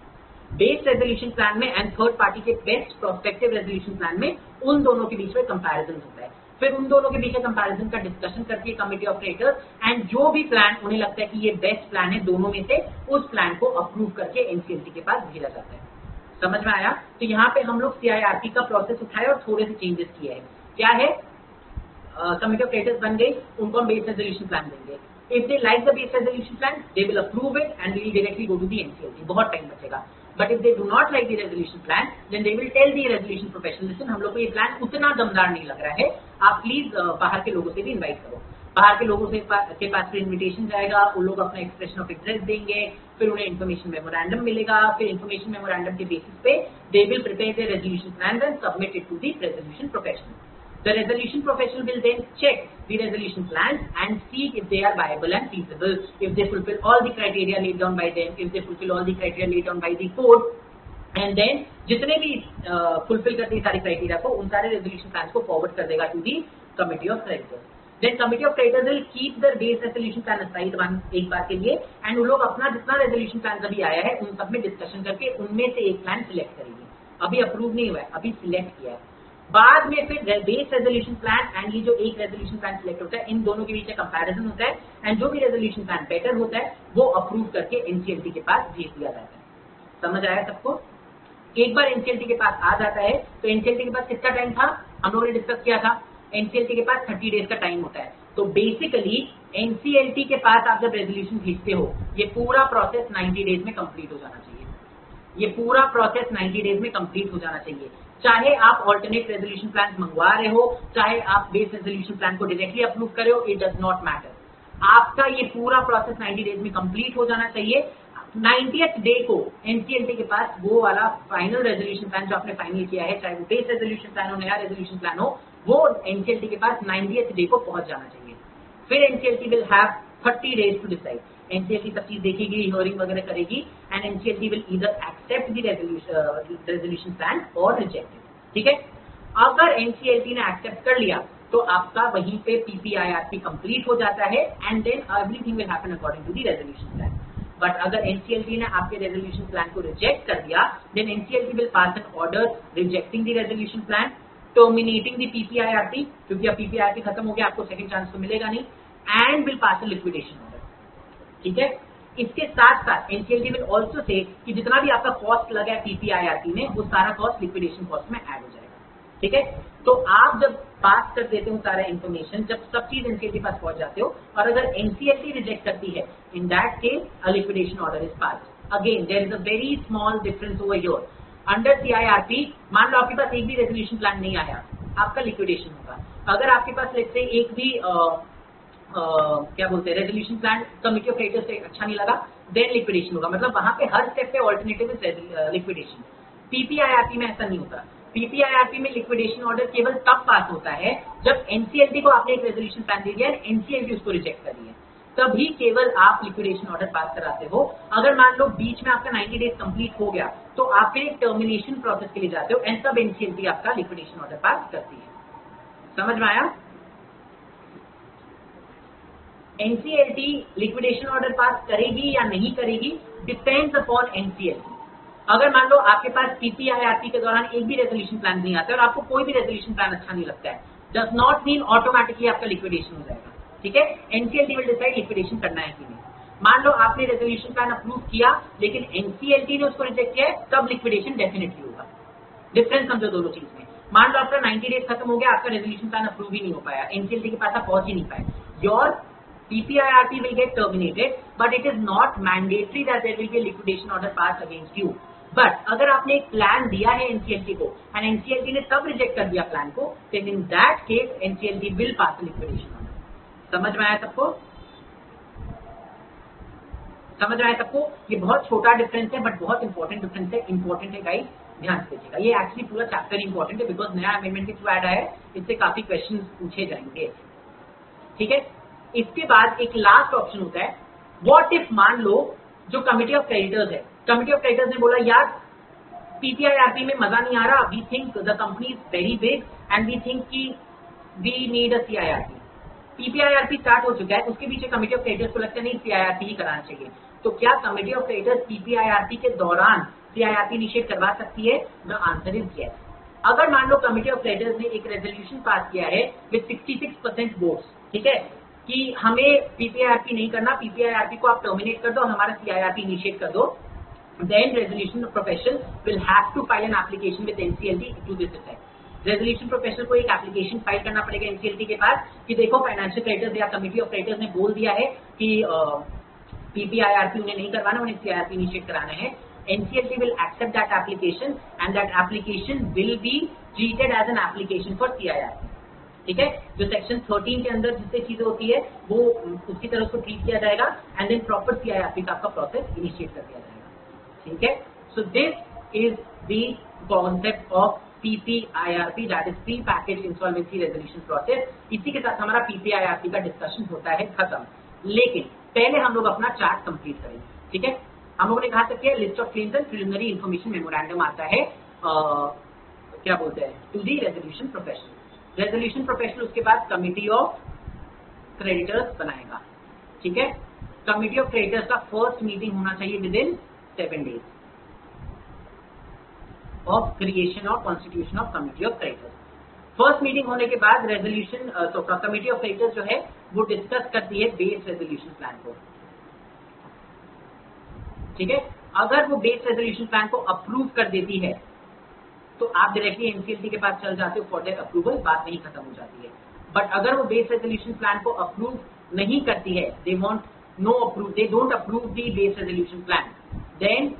बेस रेजोल्यूशन प्लान में एंड थर्ड पार्टी के बेस्ट प्रोस्पेक्टिव रेजोल्यूशन प्लान में उन दोनों के बीच में कंपैरिजन होता है। फिर उन दोनों के बीच में कंपैरिजन का डिस्कशन करती है कमिटी ऑफ क्रेडिटर्स एंड जो भी प्लान उन्हें लगता है कि ये बेस्ट प्लान है दोनों में से, उस प्लान को अप्रूव करके एनसीएलटी के पास भेजा जाता है। समझ में आया? तो यहाँ पे हम लोग सीआईआरपी का प्रोसेस उठाए और थोड़े से चेंजेस किए हैं। क्या है? कमिटी ऑफ क्रेडिटर्स बन गई, उनको हम बेस रेजोल्यूशन प्लान देंगे। If they like the base resolution plan, they will approve it and we will directly go to the NCLT. बहुत टाइम बचेगा. But if they do not like the resolution plan, then they will tell the resolution professional, listen, हम लोग को ये प्लान उतना दमदार नहीं लग रहा है, आप प्लीज बाहर के लोगों से भी इन्वाइट करो. बाहर के लोगों से के पास फिर इन्विटेशन जाएगा, वो लोग अपना एक्सप्रेशन ऑफ इंटरेस्ट देंगे, फिर उन्हें इन्फॉर्मेशन मेमोरेंडम मिलेगा, फिर इन्फॉर्मेशन मेमोरेंडम के बेसिस पे they will prepare the resolution plan and submit it to the resolution professional. The resolution professional will then check the resolution plans and see if they are viable and feasible, if they fulfill all the criteria laid down by them, if they fulfill all the criteria laid down by the code, and then जितने भी fulfill करते हैं सारी criteria को, उन सारे resolution plans को forward कर देगा to the committee of creditors. Then committee of creditors will keep the base resolution plan aside एक बार के लिए, and वो लोग अपना जितना resolution plan अभी आया है उन सब में discussion करके उनमें से एक plan select करेंगे. अभी approve नहीं हुआ है, अभी select किया है. बाद में फिर बेस रेजोल्यूशन प्लान एंड ये जो एक रेजोल्यूशन प्लान सिलेक्ट होता है, इन दोनों के बीच कंपैरिजन होता है एंड जो भी रेजोल्यूशन प्लान बेटर होता है वो अप्रूव करके एनसीएलटी के पास भेज दिया जाता है. समझ आया सबको? एक बार एनसीएलटी के पास आ जाता है तो एनसीएलटी के पास कितना टाइम था, हम लोगों ने डिस्कस किया था, एनसीएलटी के पास 30 डेज का टाइम होता है. तो बेसिकली एनसीएलटी के पास आप जब रेजोल्यूशन भेजते हो, ये पूरा प्रोसेस 90 डेज में कंप्लीट हो जाना चाहिए. ये पूरा प्रोसेस 90 डेज में कंप्लीट हो जाना चाहिए. चाहे आप ऑल्टरनेट रेजोल्यूशन प्लान मंगवा रहे हो, चाहे आप बेस रेजोल्यूशन प्लान को डायरेक्टली अप्रूव करे हो, इट डज नॉट मैटर. आपका ये पूरा प्रोसेस 90 डेज में कंप्लीट हो जाना चाहिए. 90th डे को एनसीएलटी के पास वो वाला फाइनल रेजोल्यूशन प्लान जो आपने फाइनल किया है, चाहे वो बेस रेजोल्यूशन प्लान हो, नया रेजोल्यूशन प्लान हो, वो एनसीएलटी के पास 90th डे को पहुंच जाना चाहिए. फिर NCLT will have 30 days to decide. NCLT सब चीज देखेगी, हियरिंग वगैरह करेगी and NCLT will either accept the resolution plan और रिजेक्ट इट. ठीक है? अगर एनसीएलटी ने एक्सेप्ट कर लिया तो आपका वहीं पे पीपीआईआरपी कंप्लीट हो जाता है and then everything will happen according to the resolution plan. But अगर एनसीएलटी ने आपके रेजोल्यूशन प्लान को रिजेक्ट कर दिया, then NCLT will pass an order rejecting the resolution plan, terminating the PPIRP, क्योंकि अब पीपीआईआरपी खत्म हो गया, आपको सेकंड चांस तो मिलेगा नहीं, and will pass a liquidation order. ठीक है? इसके साथ साथ एनसीएलटी विल ऑल्सो से कि जितना भी आपका कॉस्ट लगा है पीपीआईआरपी में, वो सारा कॉस्ट लिक्विडेशन कॉस्ट में ऐड हो जाएगा. ठीक है? तो आप जब पास कर देते हो सारा इन्फॉर्मेशन, जब सब चीज एनसीएलटी पास पहुंच जाते हो, और अगर एनसीएलटी रिजेक्ट करती है, in that case a liquidation order is pass. Again there is a very small difference over here. Under CIRP मान लो आपके पास एक भी रेजोल्यूशन प्लान नहीं आया, आपका लिक्विडेशन होगा. अगर आपके पास लेट्स से एक भी क्या बोलते हैं resolution plan committee of creditors से अच्छा नहीं लगा, देन लिक्विडेशन होगा. मतलब वहां पे हर स्टेप पे ऑल्टरनेटिव इज लिक्विडेशन. पीपीआईआरपी में ऐसा नहीं होता. पीपीआईआरपी में लिक्विडेशन ऑर्डर केवल तब पास होता है जब एनसीएलटी को आपने एक रेजोल्यूशन प्लान दे दिया, एनसीएलटी उसको रिजेक्ट कर रही है, तभी केवल आप लिक्विडेशन ऑर्डर पास कराते हो. अगर मान लो बीच में आपका 90 डेज कंप्लीट हो गया तो आप फिर एक टर्मिनेशन प्रोसेस के लिए जाते हो एंड तब एनसीएलटी आपका लिक्विडेशन ऑर्डर पास करती है. समझ में आया? एनसीएलटी लिक्विडेशन ऑर्डर पास करेगी या नहीं करेगी डिपेंड्स अपॉन एनसीएलटी. अगर मान लो आपके पास पीपीआईआरपी के दौरान एक भी रेजोल्यूशन प्लान नहीं आता है और आपको कोई भी रेजोल्यूशन प्लान अच्छा नहीं लगता है, डज नॉट मीन ऑटोमेटिकली आपका लिक्विडेशन हो जाएगा. ठीक है? एनसीएलटी विल डिसाइड लिक्विडेशन करना है कि नहीं. मान लो आपने रेजोल्यूशन प्लान अप्रूव किया लेकिन एनसीएलटी ने उसको रिजेक्ट किया है, तब लिक्विडेशन डेफिनेटली होगा. डिफरेंस समझो दोनों चीज में. मान लो आपका 90 डेज खत्म हो गया, आपका रेजोल्यूशन प्लान अप्रूव ही नहीं हो पाया, एनसीएलटी के पास आप पहुंच ही नहीं पाए, your PPIRP will get terminated, but it is not mandatory that there will be a liquidation order passed against you. But अगर आपने एक प्लान दिया है एनसीएलटी को and एनसीएलटी ने तब रिजेक्ट कर दिया प्लान को, then in that case NCLT will pass a liquidation order. समझ में आया सबको? समझ में आया सबको? ये बहुत छोटा डिफरेंस है बट बहुत इंपॉर्टेंट डिफरेंस है. इंपॉर्टेंट है गाइस, ध्यान से देखिएगा. ये एक्चुअली पूरा चैप्टर इंपॉर्टेंट है बिकॉज नया अमेंडमेंट के थ्रू ऐड आया है, इससे काफी क्वेश्चन पूछे जाएंगे. ठीक है? इसके बाद एक लास्ट ऑप्शन होता है, व्हाट इफ मान लो जो कमिटी ऑफ क्रेडिटर्स है, कमिटी ऑफ क्रेडिटर्स ने बोला यार पीपीआईआरपी में मजा नहीं आ रहा, we think the company is very big and we think कि we need a CIRP. PPIRP start हो चुका है, उसके पीछे कमिटी ऑफ क्रेडिटर्स को लगता है नहीं सीआईआरपी ही कराना चाहिए. तो क्या कमिटी ऑफ क्रेडिटर्स पीपीआईआरपी के दौरान सीआईआरपी इनिशिएट करवा सकती है? The answer is yes. अगर मान लो कमिटी ऑफ क्रेडिटर्स ने एक रेजोल्यूशन पास किया है विद 66% वोट्स, ठीक है, कि हमें पीपीआईआरपी नहीं करना, पीपीआईआरपी को आप टर्मिनेट कर दो, हमारा सीआईआरपी इनिशिएट कर दो, then resolution professional will have to file an application with NCLT to this effect. Resolution professional को एक एप्लीकेशन फाइल करना पड़ेगा एनसीएलटी के पास कि देखो फाइनेंशियल क्रेडिटर्स या कमिटी ऑफ क्रेडिटर्स ने बोल दिया है कि पीपीआईआरपी उन्हें नहीं करवाना, उन्हें सीआईआरपी इनिशिएट कराना है। NCLT will accept that application and that application will be treated as an application for CIRP। ठीक है, जो सेक्शन 13 के अंदर जितनी चीजें होती है वो उसी तरह उसको ट्रीट किया जाएगा एंड देन प्रॉपर सीआईआरपी का आपका प्रोसेस इनिशिएट कर दिया जाएगा। ठीक है, so this is the concept of PPIRP, that is pre package insolvency resolution process. इसी के साथ हमारा पीपीआईआरपी का डिस्कशन होता है खत्म। लेकिन पहले हम लोग अपना चार्ट कंप्लीट करेंगे। ठीक है, हम लोगों ने कहा था कि list of claims and preliminary information memorandum आता है क्या बोलते हैं to the resolution professional. Resolution professional उसके बाद कमिटी ऑफ क्रेडिटर्स बनाएगा। ठीक है, कमिटी ऑफ क्रेडिटर्स का फर्स्ट मीटिंग होना चाहिए within 7 days of creation of constitution of committee of creditors. First meeting होने के बाद रेजोल्यूशन कमिटी ऑफ क्रेडिटर्स जो है वो डिस्कस करती है बेस रेजोल्यूशन प्लान को। ठीक है, अगर वो बेस रेजोल्यूशन प्लान को अप्रूव कर देती है तो आप डायरेक्टली एनसीएलटी के पास चल जाते हो फॉर देयर अप्रूवल, बात नहीं खत्म हो जाती है। बट अगर वो बेस रेजोल्यूशन प्लान को अप्रूव नहीं करती है, they want no approve, they don't approve the base resolution plan, then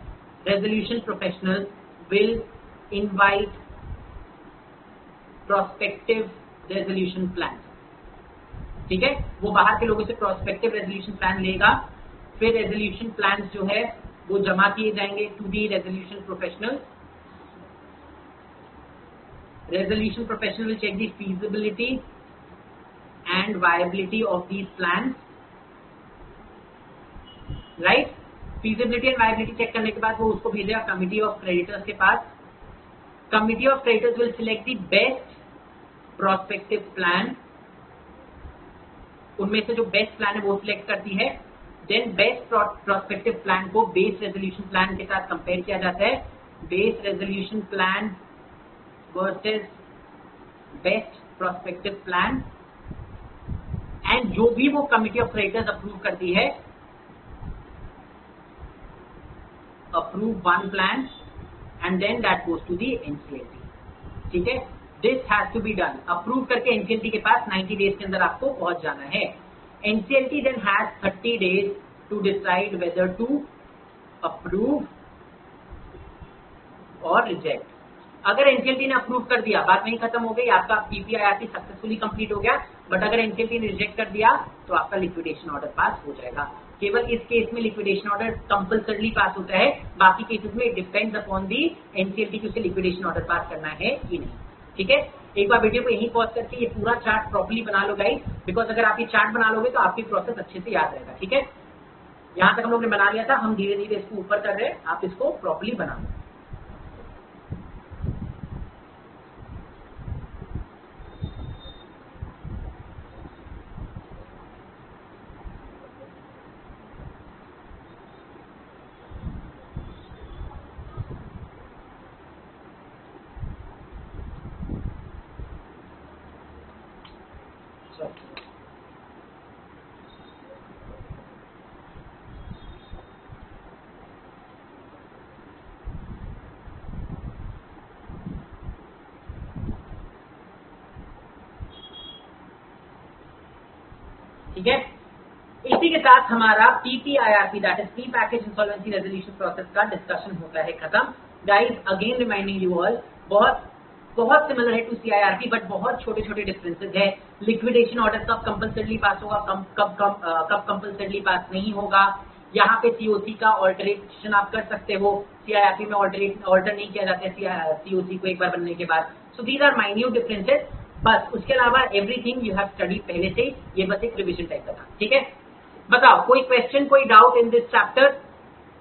resolution professional will invite prospective resolution plan. ठीक है, वो बाहर के लोगों से प्रोस्पेक्टिव रेजोल्यूशन प्लान लेगा, फिर रेजोल्यूशन प्लान जो है वो जमा किए जाएंगे to the resolution professional. Resolution professional will check the feasibility and viability of these plans, right? feasibility and viability check करने के बाद वो उसको भेजेगा कमिटी ऑफ क्रेडिटर्स के पास। Committee of creditors will select the best prospective plan, उनमें से जो बेस्ट प्लान है वो सिलेक्ट करती है। देन बेस्ट प्रोस्पेक्टिव प्लान को बेस रेजोल्यूशन प्लान के साथ कंपेयर किया जाता है। Base resolution plan versus best prospective plan, and जो भी वो कमिटी ऑफ क्रेडिटर्स अप्रूव करती है, approve one plan and then that goes to the NCLT. ठीक है, this has to be done. Approve करके एनसीएलटी के पास 90 days के अंदर आपको पहुंच जाना है। NCLT then has 30 days to decide whether to approve or reject। अगर NCLT ने अप्रूव कर दिया, बात नहीं खत्म हो गई, आपका पीपीआईआरपी सक्सेसफुली कंप्लीट हो गया। बट अगर NCLT ने रिजेक्ट कर दिया तो आपका लिक्विडेशन ऑर्डर पास हो जाएगा। केवल इस केस में लिक्विडेशन ऑर्डर कंपल्सरली पास होता है, बाकी केसेस में डिपेंड्स अपॉन दी NCLT की उसे लिक्विडेशन ऑर्डर पास करना है कि नहीं। ठीक है, एक बार वीडियो को यहीं पॉज करके ये पूरा चार्ट प्रॉपर्ली बना लो गाइस, बिकॉज अगर आप ये चार्ट बना लोगे तो आपकी प्रोसेस अच्छे से याद रहेगा। ठीक है, यहां तक हम लोग ने बना लिया था, हम धीरे धीरे इसको ऊपर कर रहे हैं, आप इसको प्रॉपर्ली बना लो। ठीक है, इसी के साथ हमारा PPIRP that is pre package insolvency resolution process का डिस्कशन होता है खत्म। Guys again reminding you all, बहुत सिमिलर है टू सीआईआरपी बट बहुत छोटे छोटे डिफरेंसेस है। लिक्विडेशन ऑर्डर कब कंपल्सरली पास होगा, कब कंपल्सरली पास नहीं होगा। यहाँ पे सीओसी का ऑल्टरेशन आप कर सकते हो, सीआईआरपी में ऑल्टर नहीं किया जाता है सीओसी को एक बार बनने के बाद। So these are minute differences, बस उसके अलावा एवरीथिंग यू हैव स्टडी पहले से, ये बस एक रिविजन टाइप का था। ठीक है, बताओ कोई क्वेश्चन, कोई डाउट इन दिस चैप्टर?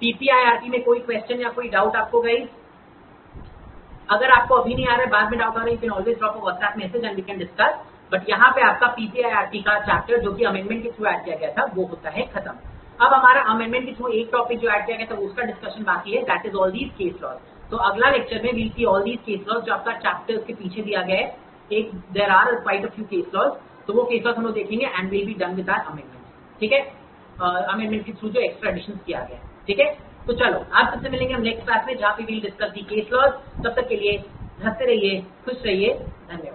पीपीआईआरपी में कोई क्वेश्चन या कोई डाउट आपको गाइस? अगर आपको अभी नहीं आ रहा है, बाद में डाउट आ रहा है, you can always drop a WhatsApp message and we can discuss. But यहाँ पे आपका पीपीआईआरपी का चैप्टर जो कि अमेंडमेंट के थ्रू ऐड किया गया था वो होता है खत्म। अब हमारा अमेंडमेंट के थ्रू एक टॉपिक जो ऐड किया गया था उसका डिस्कशन बाकी है, that is all these case laws. तो अगला लेक्चर में we'll see all these case laws जो आपका चैप्टर के पीछे दिया गया है। एक there are quite a few case laws, तो वो केस लॉज हम लोग देखेंगे and will be done with our amendment. ठीक है, अमेंडमेंट के थ्रू जो एक्स्ट्रा एडिशंस किया गया। ठीक है, तो चलो आप सबसे मिलेंगे हम नेक्स्ट क्लास में जहां पे we'll discuss the case laws. तब तक के लिए हंसते रहिए, खुश रहिए। धन्यवाद।